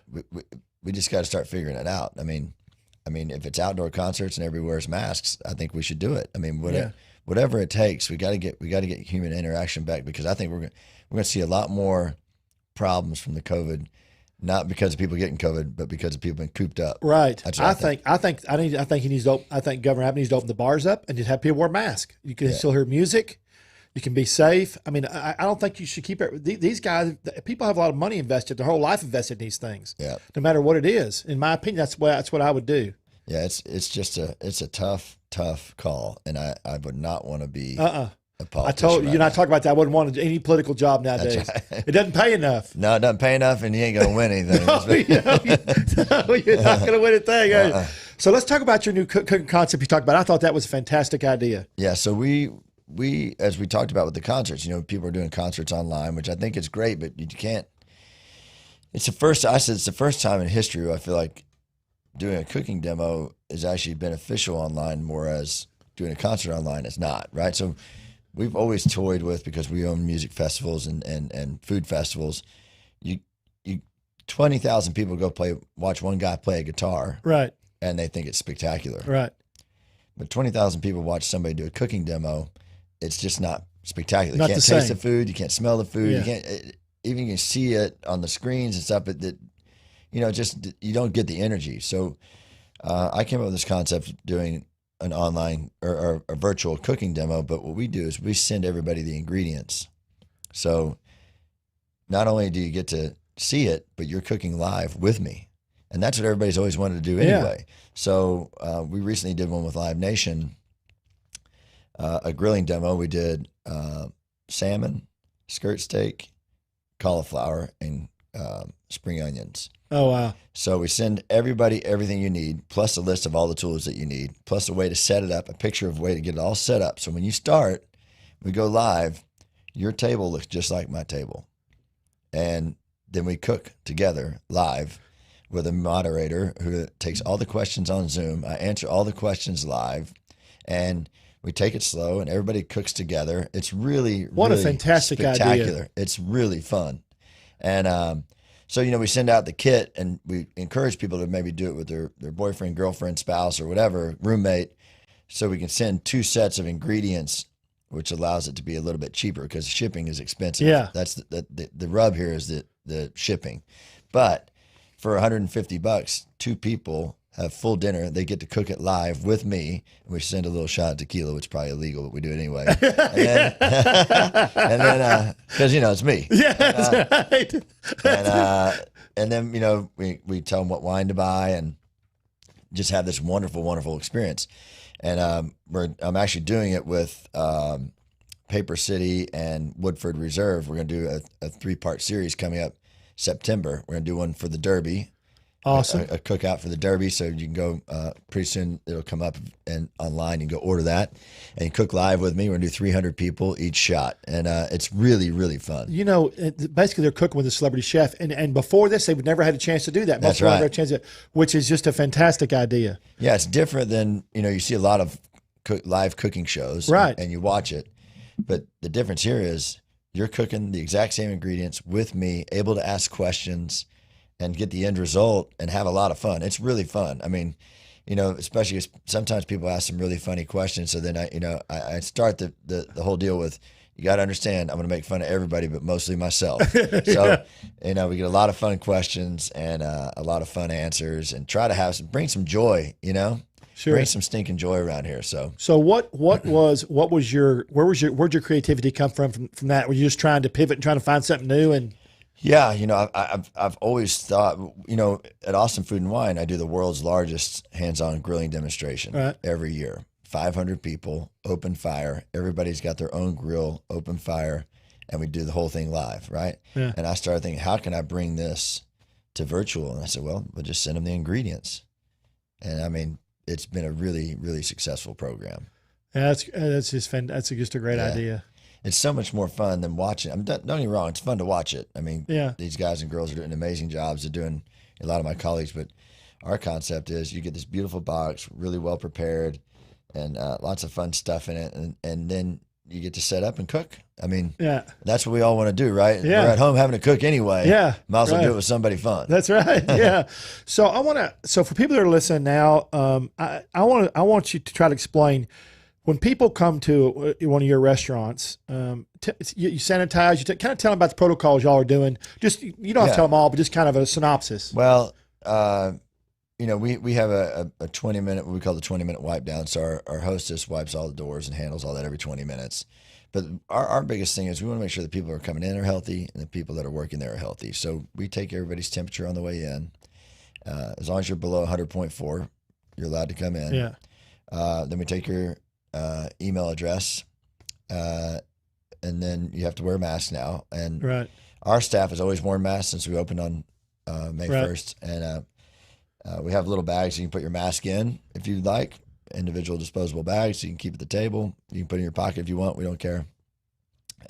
Speaker 2: we just got to start figuring it out. I mean, if it's outdoor concerts and everybody wears masks, I think we should do it. I mean, whatever it takes, we got to get human interaction back, because I think we're going to see a lot more problems from the COVID, not because of people getting COVID, but because of people being cooped up.
Speaker 1: Right. I think he needs to. I think Governor Abbott needs to open the bars up and just have people wear masks. You can still hear music. You can be safe. I mean, I don't think you should keep it. These guys, people have a lot of money invested, their whole life invested in these things. Yeah. No matter what it is, in my opinion, that's what I would do. Yeah, it's a tough call, and I would not want to be a politician. I told you, and I talk about that. I wouldn't want any political job nowadays. Right. It doesn't pay enough. No, it doesn't pay enough, and you ain't going to win anything. No, you're not going to win a thing. So let's talk about your new cooking concept you talked about. I thought that was a fantastic idea. Yeah, so we as we talked about with the concerts, people are doing concerts online, which I think is great, but you can't. It's the first time in history where I feel like doing a cooking demo is actually beneficial online, whereas doing a concert online is not, right? So we've always toyed with, because we own music festivals and food festivals, you 20,000 people go watch one guy play a guitar, right? And they think it's spectacular, right? But 20,000 people watch somebody do a cooking demo, it's just not spectacular. You can't taste the food, you can't smell the food, you can't even, you can see it on the screens and stuff, but that just you don't get the energy. So I came up with this concept of doing an online or a virtual cooking demo, but what we do is we send everybody the ingredients. So not only do you get to see it, but you're cooking live with me. And that's what everybody's always wanted to do anyway. Yeah. So we recently did one with Live Nation, a grilling demo. We did salmon, skirt steak, cauliflower, and
Speaker 2: spring onions.
Speaker 1: Oh, wow.
Speaker 2: So we send everybody everything you need, plus a list of all the tools that you need, plus a way to set it up, a picture of a way to get it all set up. So when you start, we go live, your table looks just like my table. And then we cook together live with a moderator who takes all the questions on Zoom. I answer all the questions live, and we take it slow, and everybody cooks together. It's really,
Speaker 1: What
Speaker 2: really
Speaker 1: a fantastic
Speaker 2: spectacular.
Speaker 1: idea.
Speaker 2: It's really fun. And so, we send out the kit, and we encourage people to maybe do it with their boyfriend, girlfriend, spouse, or whatever, roommate, so we can send 2 sets of ingredients, which allows it to be a little bit cheaper because shipping is expensive.
Speaker 1: Yeah.
Speaker 2: That's the rub here is the shipping. But for $150, 2 people have full dinner. They get to cook it live with me. We send a little shot of tequila, which is probably illegal, but we do it anyway. And then, because it's me.
Speaker 1: Yeah, that's right.
Speaker 2: And then we tell them what wine to buy and just have this wonderful, wonderful experience. And I'm actually doing it with Paper City and Woodford Reserve. We're going to do a 3-part series coming up September. We're going to do one for the Derby.
Speaker 1: Awesome.
Speaker 2: A cookout for the Derby. So you can go pretty soon. It'll come up and online. You can go order that and cook live with me. We're going to do 300 people each shot. And it's really, really fun.
Speaker 1: Basically they're cooking with a celebrity chef. And before this, they've never had a chance to do that.
Speaker 2: That's right.
Speaker 1: Never had a chance to, which is just a fantastic idea.
Speaker 2: Yeah, it's different than, you see a lot of live cooking shows.
Speaker 1: Right.
Speaker 2: And you watch it. But the difference here is you're cooking the exact same ingredients with me, able to ask questions and get the end result and have a lot of fun. It's really fun. I mean, especially sometimes people ask some really funny questions. So then I start the whole deal with, you got to understand, I'm going to make fun of everybody, but mostly myself. So, we get a lot of fun questions and a lot of fun answers, and try to bring some joy,
Speaker 1: Sure.
Speaker 2: Bring some stinking joy around here. So
Speaker 1: where'd your creativity come from that? Were you just trying to pivot and trying to find something new? And
Speaker 2: yeah, I've always thought, at Austin Food and Wine, I do the world's largest hands-on grilling demonstration every year. 500 people, open fire. Everybody's got their own grill, open fire, and we do the whole thing live, right?
Speaker 1: Yeah.
Speaker 2: And I started thinking, how can I bring this to virtual? And I said, well, we'll just send them the ingredients. And I mean, it's been a really, really successful program.
Speaker 1: Yeah, that's just a great idea.
Speaker 2: It's so much more fun than watching. Don't get me wrong, it's fun to watch it. I mean, these guys and girls are doing amazing jobs. They're doing a lot of my colleagues, but our concept is you get this beautiful box, really well prepared, and lots of fun stuff in it, and then you get to set up and cook. I mean, that's what we all want to do, right?
Speaker 1: Yeah.
Speaker 2: We're at home having to cook anyway.
Speaker 1: Yeah,
Speaker 2: might as well do it with somebody fun.
Speaker 1: That's right. Yeah. So so for people that are listening now, I want you to try to explain, when people come to one of your restaurants, you sanitize, kind of tell them about the protocols y'all are doing. Just, you don't have to tell them all, but just kind of a synopsis.
Speaker 2: Well, we have a 20-minute, what we call the 20-minute wipe down. So our hostess wipes all the doors and handles all that every 20 minutes. But our biggest thing is we want to make sure the people who are coming in are healthy and the people that are working there are healthy. So we take everybody's temperature on the way in. As long as you're below 100.4, you're allowed to come in.
Speaker 1: Yeah.
Speaker 2: Then we take your email address, and then you have to wear a mask now. And our staff has always worn masks since we opened on May 1st. And we have little bags you can put your mask in if you'd like, individual disposable bags. You can keep at the table. You can put in your pocket if you want. We don't care.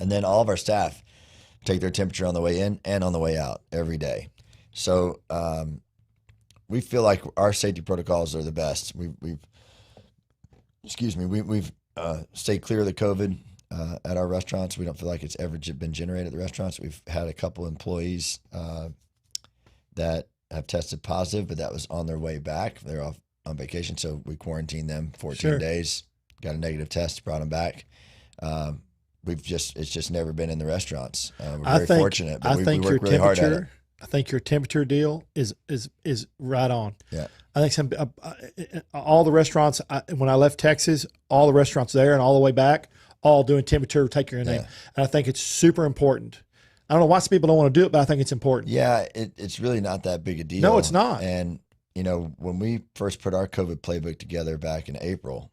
Speaker 2: And then all of our staff take their temperature on the way in and on the way out every day. So we feel like our safety protocols are the best. We've stayed clear of the COVID at our restaurants. We don't feel like it's ever been generated at the restaurants. We've had a couple employees that have tested positive, but that was on their way back. They're off on vacation, so we quarantined them 14 days, got a negative test, brought them back. It's just never been in the restaurants. We're very fortunate, but we work really hard at it.
Speaker 1: I think your temperature deal is right on.
Speaker 2: Yeah.
Speaker 1: I think all the restaurants, when I left Texas, all the restaurants there and all the way back, all doing temperature, take your name. And I think it's super important. I don't know why some people don't want to do it, but I think it's important.
Speaker 2: Yeah, it's really not that big a deal.
Speaker 1: No, it's not.
Speaker 2: And, when we first put our COVID playbook together back in April,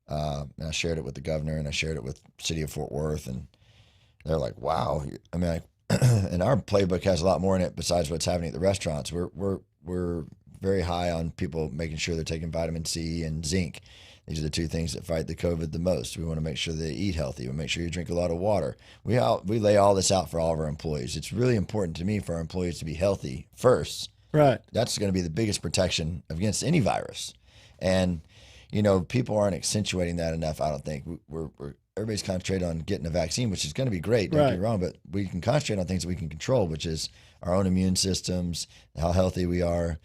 Speaker 2: and I shared it with the governor and I shared it with the city of Fort Worth, and they're like, wow. I mean, and our playbook has a lot more in it besides what's happening at the restaurants. We're very high on people making sure they're taking vitamin C and zinc. These are the two things that fight the COVID the most. We want to make sure they eat healthy. We make sure you drink a lot of water. We lay all this out for all of our employees. It's really important to me for our employees to be healthy first.
Speaker 1: Right.
Speaker 2: That's going to be the biggest protection against any virus. And, you know, people aren't accentuating that enough, I don't think. Everybody's concentrated on getting a vaccine, which is going to be great, don't get me wrong, but we can concentrate on things that we can control, which is our own immune systems, how healthy we are.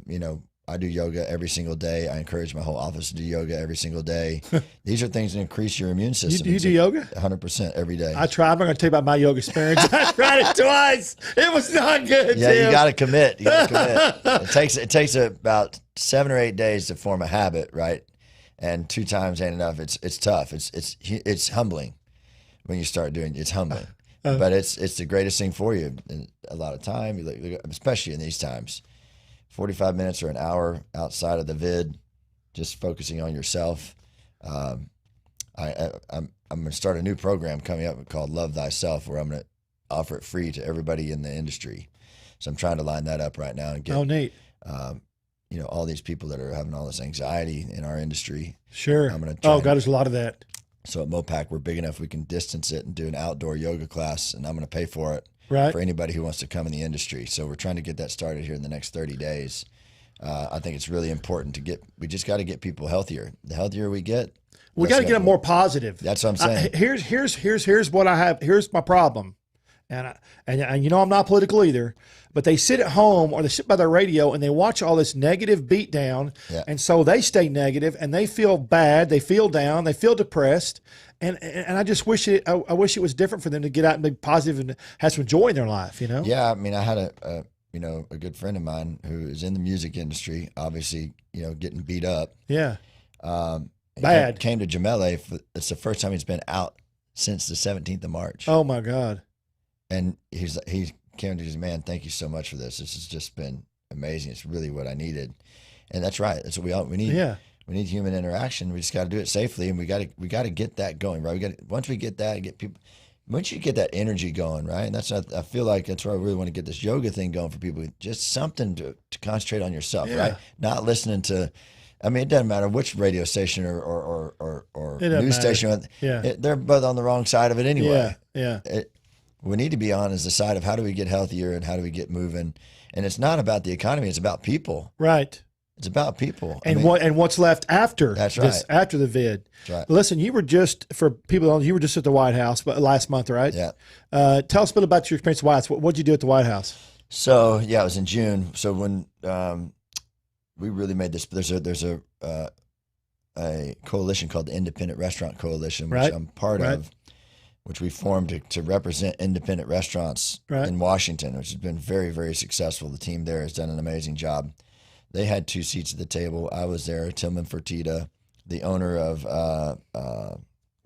Speaker 2: You know, I do yoga every single day. I encourage my whole office to do yoga every single day. These are things that increase your immune system.
Speaker 1: You do yoga?
Speaker 2: 100% every day.
Speaker 1: I try. I'm not going to tell you about my yoga experience. I tried it twice. It was not good.
Speaker 2: Yeah,
Speaker 1: Tim.
Speaker 2: you got to commit. You got to commit. It takes about 7 or 8 days to form a habit, right? And 2 times ain't enough. It's tough. It's humbling when you start doing it. It's humbling, but it's the greatest thing for you. And a lot of time, especially in these times, 45 minutes or an hour outside of the vid, just focusing on yourself. I'm going to start a new program coming up called Love Thyself, where I'm going to offer it free to everybody in the industry. So I'm trying to line that up right now and get.
Speaker 1: Oh, neat.
Speaker 2: You know, all these people that are having all this anxiety in our industry.
Speaker 1: Sure.
Speaker 2: I'm going to try.
Speaker 1: Oh, God, there's a lot of that.
Speaker 2: So at Mopac, we're big enough we can distance it and do an outdoor yoga class, and I'm going to pay for it for anybody who wants to come in the industry. So we're trying to get that started here in the next 30 days. I think it's really important we just got to get people healthier. The healthier we get,
Speaker 1: we got to get them more positive.
Speaker 2: That's what I'm saying.
Speaker 1: Here's what I have. Here's my problem. And you know, I'm not political either, but they sit at home or they sit by their radio and they watch all this negative beat down.
Speaker 2: Yeah.
Speaker 1: And so they stay negative and they feel bad. They feel down. They feel depressed. And I just wish I wish it was different for them to get out and be positive and have some joy in their life, you know?
Speaker 2: Yeah. I mean, I had a good friend of mine who is in the music industry, obviously, you know, getting beat up.
Speaker 1: Yeah.
Speaker 2: Bad. Came to Jamele. It's the first time he's been out since the 17th of March.
Speaker 1: Oh my God.
Speaker 2: And he came to his man, thank you so much for this. This has just been amazing. It's really what I needed. And that's right. That's what we need. Yeah. We need human interaction. We just got to do it safely, and we got to get that going, right? Once we get that, once you get that energy going, right? And I feel like that's where I really want to get this yoga thing going for people. Just something to concentrate on yourself, right? Not listening to. I mean, it doesn't matter which radio station or news station. Yeah. They're both on the wrong side of it anyway.
Speaker 1: Yeah.
Speaker 2: We need to be on is the side of how do we get healthier and how do we get moving. And it's not about the economy. It's about people.
Speaker 1: Right.
Speaker 2: It's about people.
Speaker 1: And what's left after
Speaker 2: that's right.
Speaker 1: After the vid.
Speaker 2: That's right.
Speaker 1: Listen, you were just at the White House last month, right?
Speaker 2: Yeah.
Speaker 1: Tell us a bit about your experience at the White House. What did you do at the White House?
Speaker 2: So, yeah, it was in June. So when we really made this, there's a coalition called the Independent Restaurant Coalition, which I'm part of, which we formed to represent independent restaurants in Washington, which has been very, very successful. The team there has done an amazing job. They had 2 seats at the table. I was there, Tillman Fertitta, the owner of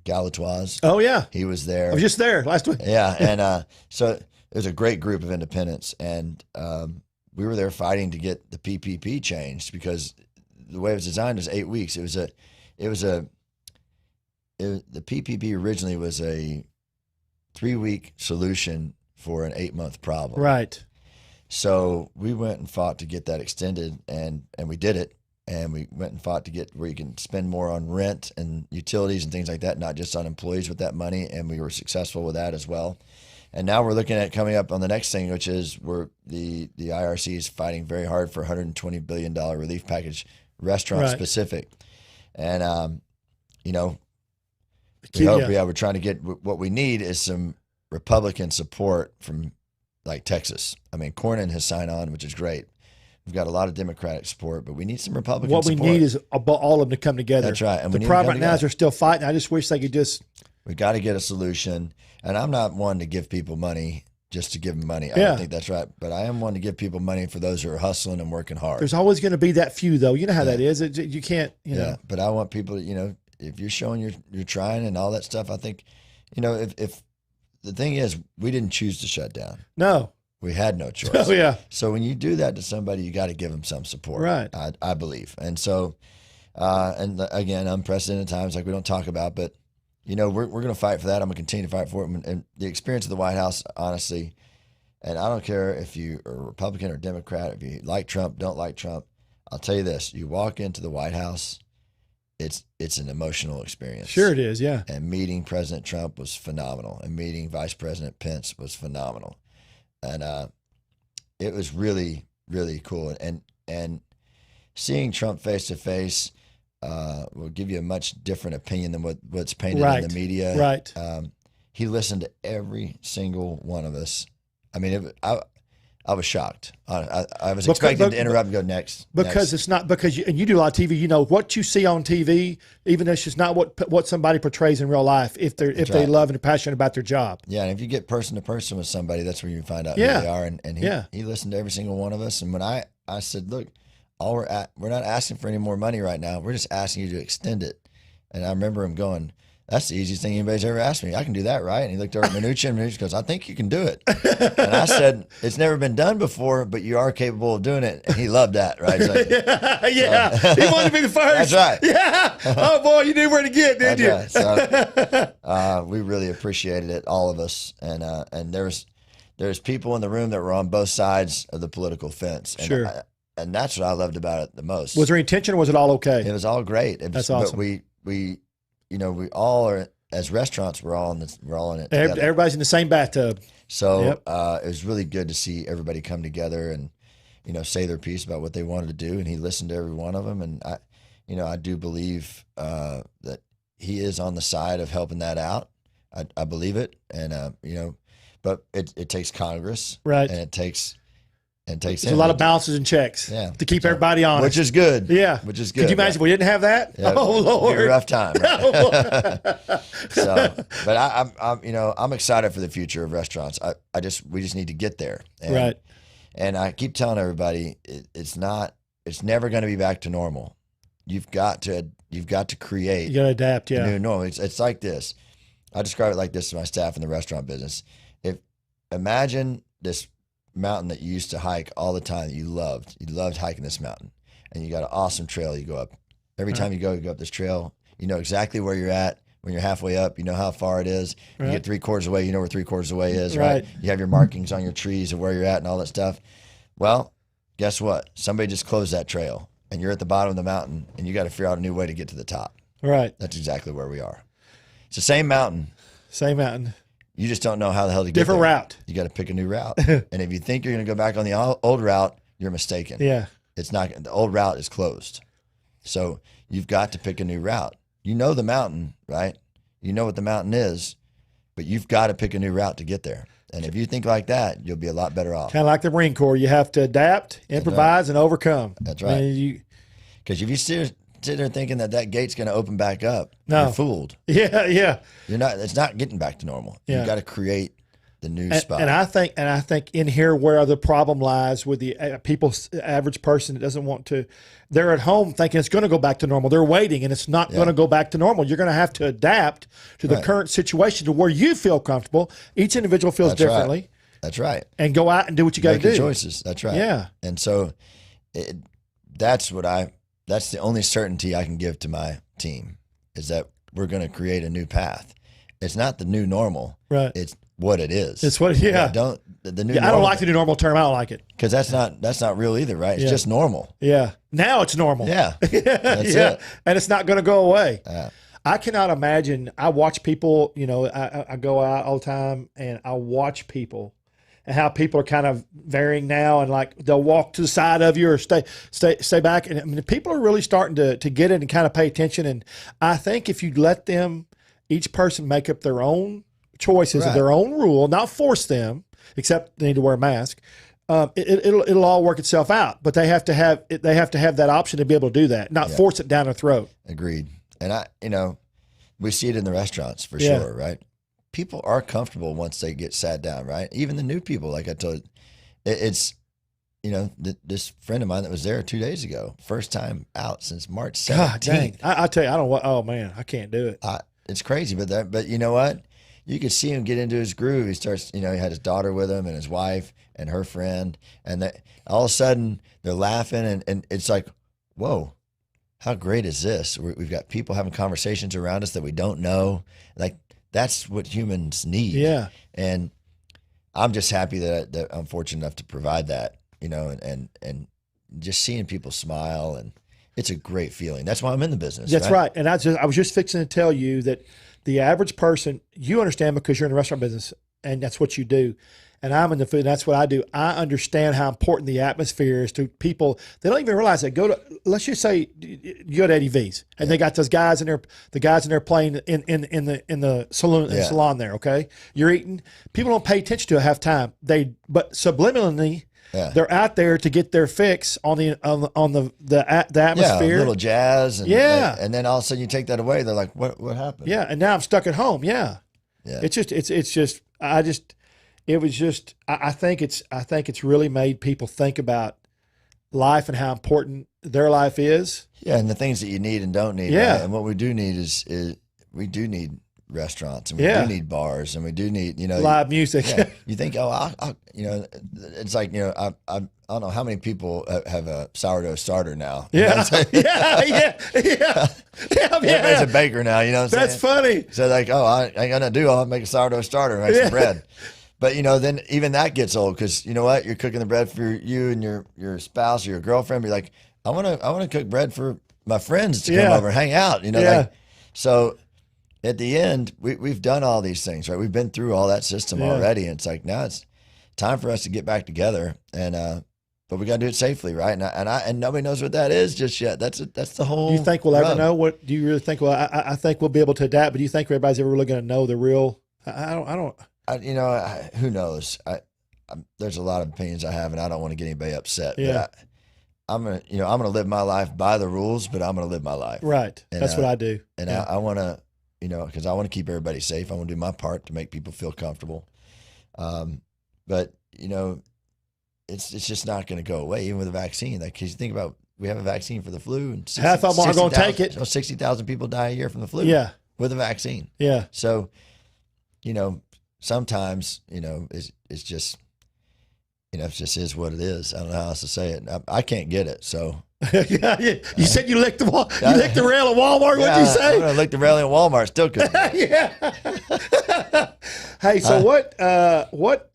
Speaker 2: Galatoire's.
Speaker 1: Oh, yeah.
Speaker 2: He was there.
Speaker 1: I was just there last week.
Speaker 2: Yeah, and so it was a great group of independents, and we were there fighting to get the PPP changed because the way it was designed was 8 weeks. The PPP originally was a 3-week solution for an 8-month problem.
Speaker 1: Right.
Speaker 2: So we went and fought to get that extended, and we did it. And we went and fought to get where you can spend more on rent and utilities and things like that, not just on employees with that money. And we were successful with that as well. And now we're looking at coming up on the next thing, which is the IRC is fighting very hard for $120 billion relief package, restaurant specific. And, we're trying to get what we need is some Republican support from like Texas. I mean, Cornyn has signed on, which is great. We've got a lot of Democratic support, but we need some Republican support.
Speaker 1: What we need is all of them to come together.
Speaker 2: That's right. And
Speaker 1: the problem right now is they're still fighting. I just wish they could just.
Speaker 2: We got to get a solution. And I'm not one to give people money just to give them money. I don't think that's right. But I am one to give people money for those who are hustling and working hard.
Speaker 1: There's always going to be that few, though. You know how that is. You can't, know.
Speaker 2: But I want people to, if you're showing you're trying and all that stuff, I think, if the thing is, we didn't choose to shut down.
Speaker 1: No.
Speaker 2: We had no choice.
Speaker 1: Oh, yeah.
Speaker 2: So when you do that to somebody, you got to give them some support.
Speaker 1: Right.
Speaker 2: I believe. And so, and again, unprecedented times like we don't talk about, but you know, we're going to fight for that. I'm going to continue to fight for it. And the experience of the White House, honestly, and I don't care if you are Republican or Democrat, if you like Trump, don't like Trump. I'll tell you this: you walk into the White House, it's an emotional experience.
Speaker 1: Sure, it is. Yeah.
Speaker 2: And meeting President Trump was phenomenal, and meeting Vice President Pence was phenomenal, and it was really, really cool. And seeing Trump face to face will give you a much different opinion than what's painted in the media.
Speaker 1: Right.
Speaker 2: He listened to every single one of us. I mean, I was shocked. I was expecting to interrupt and go next.
Speaker 1: Because it's not, because you do a lot of TV, you know, what you see on TV, even though it's just not what somebody portrays in real life, if they love and are passionate about their job.
Speaker 2: Yeah, and if you get person to person with somebody, that's where you find out who they are. And he listened to every single one of us. And when I said, look, we're not asking for any more money right now. We're just asking you to extend it. And I remember him going, that's the easiest thing anybody's ever asked me. I can do that, right? And he looked over at Mnuchin, and Mnuchin goes, I think you can do it. And I said, it's never been done before, but you are capable of doing it. And he loved that, right? Like,
Speaker 1: He wanted to be the first.
Speaker 2: That's right.
Speaker 1: Yeah. Oh, boy, you knew where to get, didn't you?
Speaker 2: Right. So, we really appreciated it, all of us. And there's people in the room that were on both sides of the political fence. And
Speaker 1: sure.
Speaker 2: And that's what I loved about it the most.
Speaker 1: Was there any tension, or was it all okay?
Speaker 2: It was all great.
Speaker 1: That's awesome.
Speaker 2: But we we all are, as restaurants, we're all in it together.
Speaker 1: Everybody's in the same bathtub.
Speaker 2: So it was really good to see everybody come together and, say their piece about what they wanted to do. And he listened to every one of them. And I do believe that he is on the side of helping that out. I believe it. And, but it takes Congress.
Speaker 1: Right.
Speaker 2: And it takes
Speaker 1: There's a lot of balances and checks to keep everybody honest.
Speaker 2: Which is good.
Speaker 1: Yeah.
Speaker 2: Which is good.
Speaker 1: Could you imagine if we didn't have that?
Speaker 2: Yeah,
Speaker 1: oh, Lord.
Speaker 2: It'd be a rough time. Right? But I'm excited for the future of restaurants. We just need to get there.
Speaker 1: Right.
Speaker 2: And I keep telling everybody, it's never going to be back to normal. You've got to create.
Speaker 1: You got to adapt. Yeah.
Speaker 2: A new normal. It's like this. I describe it like this to my staff in the restaurant business. Imagine this mountain that you used to hike all the time that you loved. You loved hiking this mountain, and you got an awesome trail you go up. Every time you go up this trail, you know exactly where you're at. When you're halfway up, you know how far it is. You get 3/4 away, you know where 3/4 away is, right? You have your markings on your trees of where you're at and all that stuff. Well, guess what? Somebody just closed that trail, and you're at the bottom of the mountain, and you got to figure out a new way to get to the top.
Speaker 1: Right.
Speaker 2: That's exactly where we are. It's the same mountain.
Speaker 1: Same mountain.
Speaker 2: You just don't know how the hell to get
Speaker 1: different
Speaker 2: there.
Speaker 1: Route.
Speaker 2: You got to pick a new route. And if you think you're going to go back on the old route, you're mistaken.
Speaker 1: Yeah.
Speaker 2: It's not. The old route is closed. So you've got to pick a new route. You know the mountain, right? You know what the mountain is, but you've got to pick a new route to get there. And if you think like that, you'll be a lot better off.
Speaker 1: Kind of like the Marine Corps. You have to adapt, improvise, and overcome.
Speaker 2: That's right. Because if you sit there thinking that gate's going to open back up, you're fooled.
Speaker 1: Yeah, yeah.
Speaker 2: You're not. It's not getting back to normal.
Speaker 1: Yeah.
Speaker 2: You've got to create the new spot.
Speaker 1: And I think in here where the problem lies with the average person that doesn't want to, they're at home thinking it's going to go back to normal. They're waiting, and it's not going to go back to normal. You're going to have to adapt to the current situation to where you feel comfortable. Each individual feels differently.
Speaker 2: Right. That's right.
Speaker 1: And go out and do what you got to do.
Speaker 2: Make choices. That's right.
Speaker 1: Yeah.
Speaker 2: And so that's the only certainty I can give to my team is that we're going to create a new path. It's not the new normal.
Speaker 1: Right.
Speaker 2: It's what it is.
Speaker 1: It's what. Yeah.
Speaker 2: I don't
Speaker 1: like the new normal term. I don't like it
Speaker 2: because that's not real either, right? It's just normal.
Speaker 1: Yeah. Now it's normal.
Speaker 2: Yeah. That's it.
Speaker 1: And it's not going to go away.
Speaker 2: Yeah.
Speaker 1: I cannot imagine. I watch people. I go out all the time and I watch people. And how people are kind of varying now, and like they'll walk to the side of you or stay back. And I mean, people are really starting to get in and kind of pay attention. And I think if you let them, each person make up their own choices of their own rule, not force them, except they need to wear a mask. It'll all work itself out. But they have to have that option to be able to do that, not force it down their throat.
Speaker 2: Agreed. And we see it in the restaurants for sure, right? People are comfortable once they get sat down, right? Even the new people, like I told you, it's, this friend of mine that was there 2 days ago, first time out since March 17th.
Speaker 1: God dang. I tell you, I don't want, oh man, I can't do it.
Speaker 2: It's crazy, but you know what? You could see him get into his groove. He starts, he had his daughter with him and his wife and her friend. And all of a sudden they're laughing and it's like, whoa, how great is this? We've got people having conversations around us that we don't know. Like that's what humans need.
Speaker 1: Yeah.
Speaker 2: And I'm just happy that I'm fortunate enough to provide that, and just seeing people smile, and it's a great feeling. That's why I'm in the business.
Speaker 1: That's right. And I was just fixing to tell you that the average person, you understand because you're in the restaurant business and that's what you do. And I'm in the food, and that's what I do. I understand how important the atmosphere is to people. They don't even realize that. Let's just say you go to Eddie V's, and they got those guys in there playing in the salon there. Okay, you're eating. People don't pay attention to it half time. But subliminally, they're out there to get their fix on the atmosphere.
Speaker 2: Yeah, a little jazz. And,
Speaker 1: yeah,
Speaker 2: and then all of a sudden you take that away. They're like, what happened?
Speaker 1: Yeah, and now I'm stuck at home. Yeah, yeah. I think it's really made people think about life and how important their life is.
Speaker 2: Yeah, and the things that you need and don't need.
Speaker 1: Yeah,
Speaker 2: right? And what we do need is we do need restaurants, and we do need bars, and we do need
Speaker 1: live music.
Speaker 2: Yeah, you think, it's like I don't know how many people have a sourdough starter now.
Speaker 1: Yeah, yeah.
Speaker 2: Everybody's a baker now. You know what I'm
Speaker 1: That's
Speaker 2: saying?
Speaker 1: funny.
Speaker 2: So like, I ain't gonna do. I'll make a sourdough starter and make some bread. But then even that gets old because you know what? You're cooking the bread for you and your spouse or your girlfriend. Be like, I want to cook bread for my friends to come over and hang out. So at the end, we've done all these things, right? We've been through all that system already, and it's like now it's time for us to get back together. And but we got to do it safely, right? And nobody knows what that is just yet. That's the whole.
Speaker 1: Do you think we'll ever know? What do you really think? Well, I think we'll be able to adapt, but do you think everybody's ever really going to know the real? I don't.
Speaker 2: Who knows? There's a lot of opinions I have, and I don't want to get anybody upset.
Speaker 1: Yeah.
Speaker 2: But I'm gonna live my life by the rules, but I'm gonna live my life.
Speaker 1: Right.
Speaker 2: And,
Speaker 1: that's what I do.
Speaker 2: And I want to, because I want to keep everybody safe. I want to do my part to make people feel comfortable. But it's just not going to go away, even with a vaccine. Like, because you think about, we have a vaccine for the flu, and
Speaker 1: half of them are going to take it.
Speaker 2: 60,000 people die a year from the flu.
Speaker 1: Yeah.
Speaker 2: With a vaccine.
Speaker 1: Yeah.
Speaker 2: So, sometimes, it's just, it just is what it is. I don't know how else to say it. I can't get it. So.
Speaker 1: You said you licked the rail at Walmart. What'd you say?
Speaker 2: I'm gonna lick the rail at Walmart. Still couldn't.
Speaker 1: Yeah. Hey, so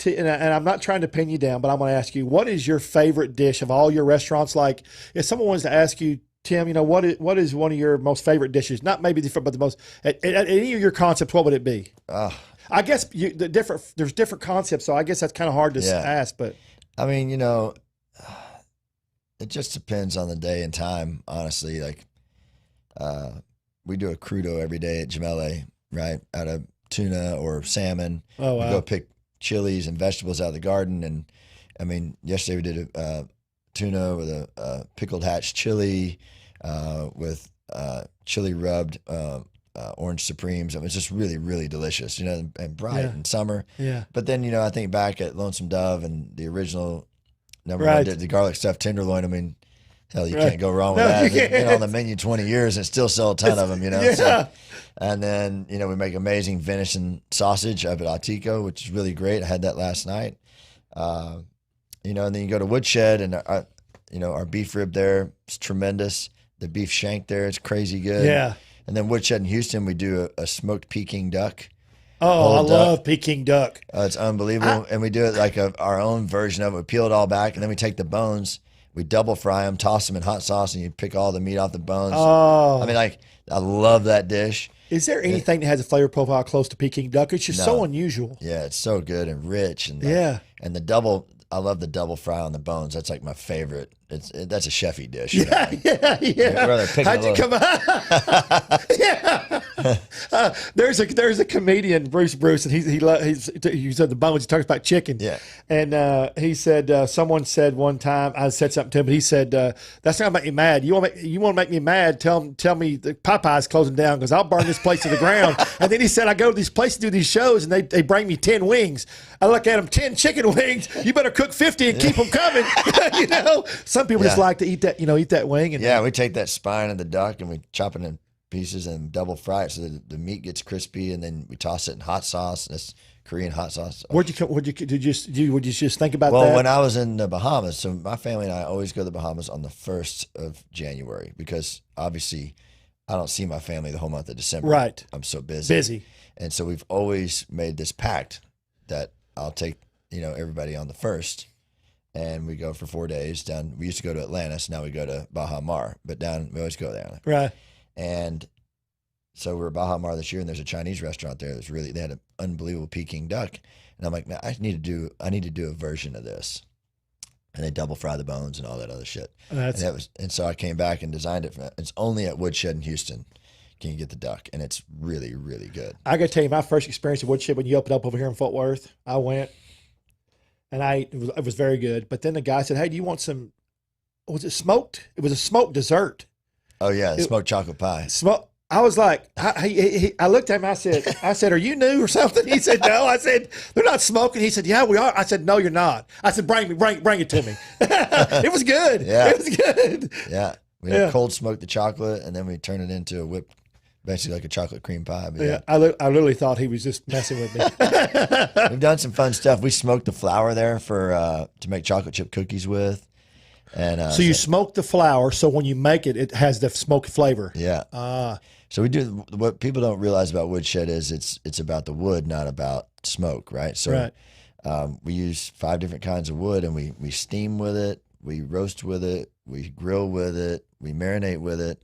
Speaker 1: and I'm not trying to pin you down, but I'm going to ask you, what is your favorite dish of all your restaurants? Like, if someone wants to ask you, Tim, what is one of your most favorite dishes? Not maybe different, but the most at any of your concepts. What would it be? I guess there's different concepts, so I guess that's kind of hard to ask. But
Speaker 2: I mean, it just depends on the day and time, honestly. Like, we do a crudo every day at Gemelli, right? Out of tuna or salmon.
Speaker 1: Oh, wow.
Speaker 2: We go pick chilies and vegetables out of the garden. And I mean, yesterday we did a tuna with a pickled hatch chili, with chili rubbed orange supremes. I mean, it's just really, really delicious, and bright in summer.
Speaker 1: Yeah.
Speaker 2: But then, I think back at Lonesome Dove and the original number one, the garlic stuffed tenderloin. I mean, hell, you can't go wrong with that. It's been on the menu 20 years and still sell a ton of them,
Speaker 1: Yeah.
Speaker 2: So, and then, we make amazing venison sausage up at Atico, which is really great. I had that last night. And then you go to Woodshed, and our beef rib there is tremendous. The beef shank there is crazy good.
Speaker 1: Yeah.
Speaker 2: And then Woodshed in Houston, we do a smoked Peking duck.
Speaker 1: Oh, I love Peking duck.
Speaker 2: It's unbelievable. And we do it like our own version of it. We peel it all back, and then we take the bones, we double fry them, toss them in hot sauce, and you pick all the meat off the bones.
Speaker 1: Oh.
Speaker 2: I mean, I love that dish.
Speaker 1: Is there anything that has a flavor profile close to Peking duck? It's just so unusual.
Speaker 2: Yeah, it's so good and rich. And and the double, I love the double fry on the bones. That's like my favorite. That's a chefy dish.
Speaker 1: Yeah. How'd you come out? Yeah. There's a comedian, Bruce, and he said the bones. He talks about chicken.
Speaker 2: Yeah.
Speaker 1: And he said someone said one time, I said something to him, but he said that's not gonna make me mad. You want to make me mad? Tell me the Popeye's closing down because I'll burn this place to the ground. And then he said I go to these places to do these shows and they bring me 10 wings. I look at them, 10 chicken wings. You better cook 50 and keep them coming. Some people just like to eat that, eat that wing. And
Speaker 2: we take that spine of the duck and we chop it in pieces and double fry it so the meat gets crispy, and then we toss it in hot sauce. That's Korean hot sauce.
Speaker 1: Would you just think about
Speaker 2: Well,
Speaker 1: that?
Speaker 2: when I was in the Bahamas, so my family and I always go to the Bahamas on the 1st of January because obviously I don't see my family the whole month of December.
Speaker 1: Right.
Speaker 2: I'm so busy.
Speaker 1: Busy.
Speaker 2: And so we've always made this pact that I'll take, everybody on the 1st, and we go for 4 days down. We used to go to Atlantis. Now we go to Baha Mar, but we always go there.
Speaker 1: Right.
Speaker 2: And so we're at Baha Mar this year, and there's a Chinese restaurant there they had an unbelievable Peking duck. And I'm like, man, I need to do a version of this. And they double fry the bones and all that other shit. And so I came back and designed it. It's only at Woodshed in Houston can you get the duck, and it's really, really good.
Speaker 1: I got to tell you, my first experience at Woodshed when you opened up over here in Fort Worth, I went and it was very good. But then the guy said, "Hey, do you want some? Was it smoked? It was a smoked dessert.
Speaker 2: Oh yeah, smoked chocolate pie.
Speaker 1: I was like, I looked at him. I said, "Are you new or something?" He said, "No." I said, "They're not smoking." He said, "Yeah, we are." I said, "No, you're not." I said, "Bring it to me." It was good.
Speaker 2: Yeah,
Speaker 1: it was good.
Speaker 2: Yeah, we cold smoked the chocolate, and then we turn it into a whipped, basically like a chocolate cream pie. But
Speaker 1: yeah, I literally thought he was just messing with me.
Speaker 2: We've done some fun stuff. We smoked the flour there to make chocolate chip cookies with. And
Speaker 1: so you smoke the flour, so when you make it, it has the smoke flavor.
Speaker 2: Yeah. So we do what people don't realize about Woodshed is it's about the wood, not about smoke, right? So we use 5 different kinds of wood, and we steam with it, we roast with it, we grill with it, we marinate with it,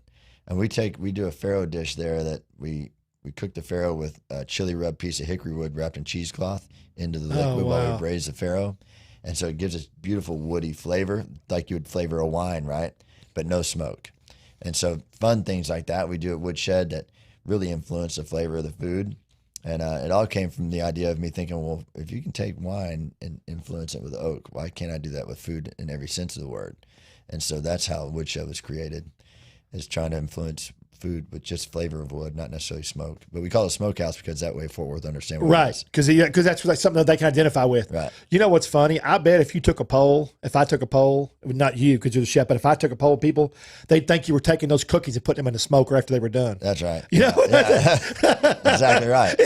Speaker 2: and we do a farro dish there that we cook the farro with a chili rub piece of hickory wood wrapped in cheesecloth into the liquid while we braise the farro. And so it gives us beautiful woody flavor, like you would flavor a wine, right? But no smoke. And so fun things like that we do at Woodshed that really influence the flavor of the food. And it all came from the idea of me thinking, well, if you can take wine and influence it with oak, why can't I do that with food in every sense of the word? And so that's how Woodshed was created, is trying to influence food with just flavor of wood, not necessarily smoked. But we call it smokehouse because that way Fort Worth understand what it is.
Speaker 1: Because that's like something that they can identify with.
Speaker 2: Right.
Speaker 1: You know what's funny? I bet if I took a poll, not you because you're the chef, but if I took a poll of people, they'd think you were taking those cookies and putting them in the smoker after they were done.
Speaker 2: That's right.
Speaker 1: You know?
Speaker 2: Yeah. Exactly right.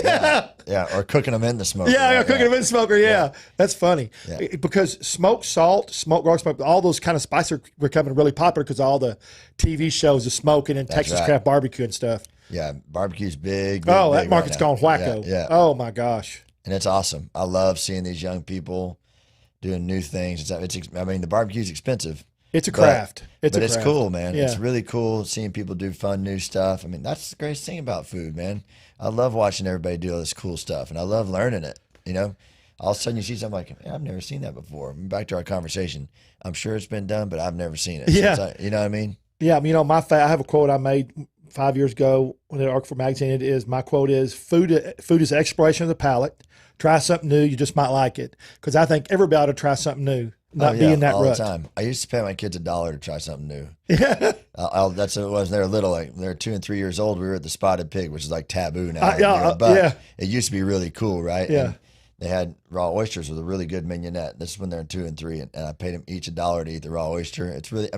Speaker 2: Yeah. Or cooking them in the smoker.
Speaker 1: Yeah,
Speaker 2: right?
Speaker 1: cooking them in the smoker. Yeah. That's funny.
Speaker 2: Yeah.
Speaker 1: Because smoked salt, smoked garlic smoke, all those kind of spices are becoming really popular because all the TV shows of smoking and Texas craft barbecue and stuff.
Speaker 2: Yeah, barbecue's big.
Speaker 1: Oh, that
Speaker 2: big
Speaker 1: market's gone wacko.
Speaker 2: Yeah.
Speaker 1: Oh my gosh.
Speaker 2: And it's awesome. I love seeing these young people doing new things. The barbecue's expensive.
Speaker 1: It's a craft.
Speaker 2: It's cool, man.
Speaker 1: Yeah.
Speaker 2: It's really cool seeing people do fun, new stuff. I mean, that's the greatest thing about food, man. I love watching everybody do all this cool stuff, and I love learning it. All of a sudden you see something like, I've never seen that before. Back to our conversation. I'm sure it's been done, but I've never seen it.
Speaker 1: Yeah.
Speaker 2: You know what I mean?
Speaker 1: Yeah. I have a quote I made 5 years ago when I worked for magazine. My quote is, food is exploration of the palate. Try something new. You just might like it. Because I think everybody ought to try something new. Not be in that
Speaker 2: all
Speaker 1: rut.
Speaker 2: The time. I used to pay my kids $1 to try something new.
Speaker 1: Yeah.
Speaker 2: That's what it was. They were little, like they're 2 and 3 years old. We were at the Spotted Pig, which is like taboo now. But it used to be really cool, right?
Speaker 1: Yeah.
Speaker 2: And they had raw oysters with a really good mignonette. This is when they're 2 and 3, and I paid them each $1 to eat the raw oyster. It's really,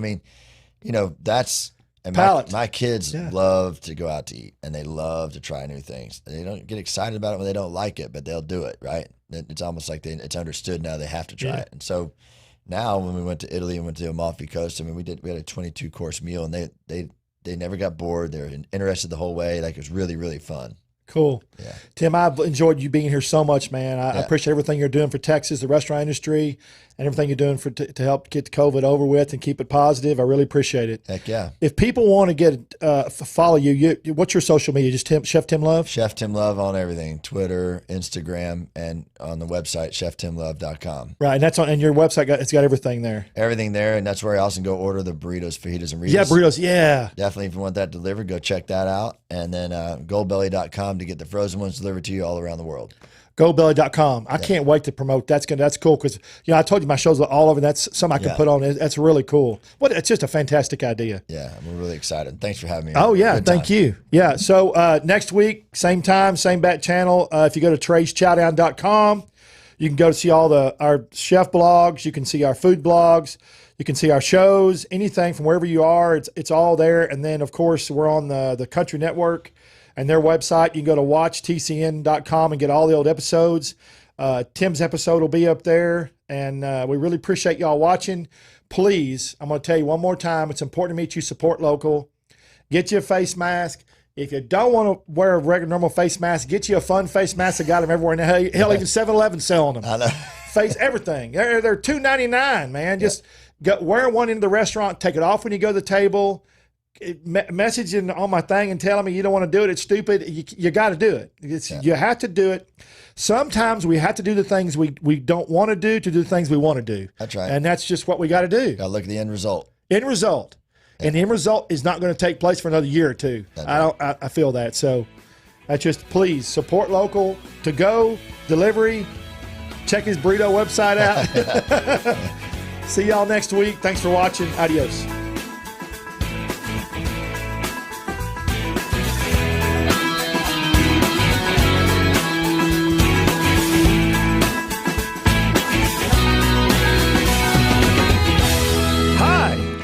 Speaker 2: that's. And my kids love to go out to eat, and they love to try new things. They don't get excited about it when they don't like it, but they'll do it, right? It's almost like it's understood now they have to try it. And so now when we went to Italy and went to the Amalfi Coast, we had a 22-course meal, and they never got bored. They were interested the whole way. Like, it was really, really fun.
Speaker 1: Cool.
Speaker 2: Yeah.
Speaker 1: Tim, I've enjoyed you being here so much, man. I appreciate everything you're doing for Texas, the restaurant industry, and everything you're doing to help get COVID over with and keep it positive. I really appreciate it.
Speaker 2: Heck yeah.
Speaker 1: If people want to follow you, what's your social media? Just Chef Tim Love?
Speaker 2: Chef Tim Love on everything, Twitter, Instagram, and on the website, cheftimlove.com.
Speaker 1: Right, and your website, it's got everything there.
Speaker 2: Everything there, and that's where I also go order the burritos, fajitas, and Ritas.
Speaker 1: Yeah, burritos, yeah.
Speaker 2: Definitely, if you want that delivered, go check that out. And then goldbelly.com to get the frozen ones delivered to you all around the world.
Speaker 1: GoBelly.com. I can't wait to promote. That's cool because I told you my shows are all over. That's something I can put on. That's really cool. It's just a fantastic idea.
Speaker 2: Yeah, I'm really excited. Thanks for having me.
Speaker 1: Oh yeah, thank you. Yeah. So next week, same time, same bat channel. If you go to TreysChowdown.com, You can go to see all our chef blogs. You can see our food blogs. You can see our shows, anything from wherever you are. It's all there. And then, of course, we're on the Country Network and their website. You can go to watchtcn.com and get all the old episodes. Tim's episode will be up there. And we really appreciate y'all watching. Please, I'm going to tell you one more time, it's important to me that you support local. Get you a face mask. If you don't want to wear a regular normal face mask, get you a fun face mask. I got them everywhere. And hell, even 7-Eleven selling them.
Speaker 2: I know.
Speaker 1: Face everything. They're $2.99, man. Just wear one into the restaurant. Take it off when you go to the table. Messaging on my thing and telling me you don't want to do it. It's stupid. You got to do it. You have to do it. Sometimes we have to do the things we don't want to do the things we want to do.
Speaker 2: That's right.
Speaker 1: And that's just what we got to do.
Speaker 2: Got to look at the end result.
Speaker 1: End result. And the end result is not going to take place for another year or two. I feel that. So that's just, please support local, to go, delivery. Check his burrito website out. See y'all next week. Thanks for watching. Adios.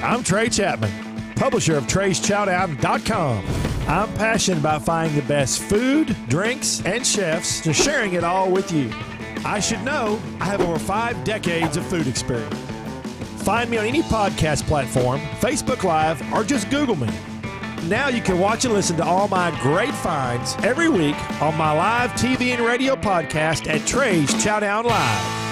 Speaker 1: I'm Trey Chapman, publisher of TreysChowdown.com. I'm passionate about finding the best food, drinks, and chefs and sharing it all with you. I should know I have over 5 decades of food experience. Find me on any podcast platform, Facebook Live, or just Google me. Now you can watch and listen to all my great finds every week on my live TV and radio podcast at Treys Chowdown Live.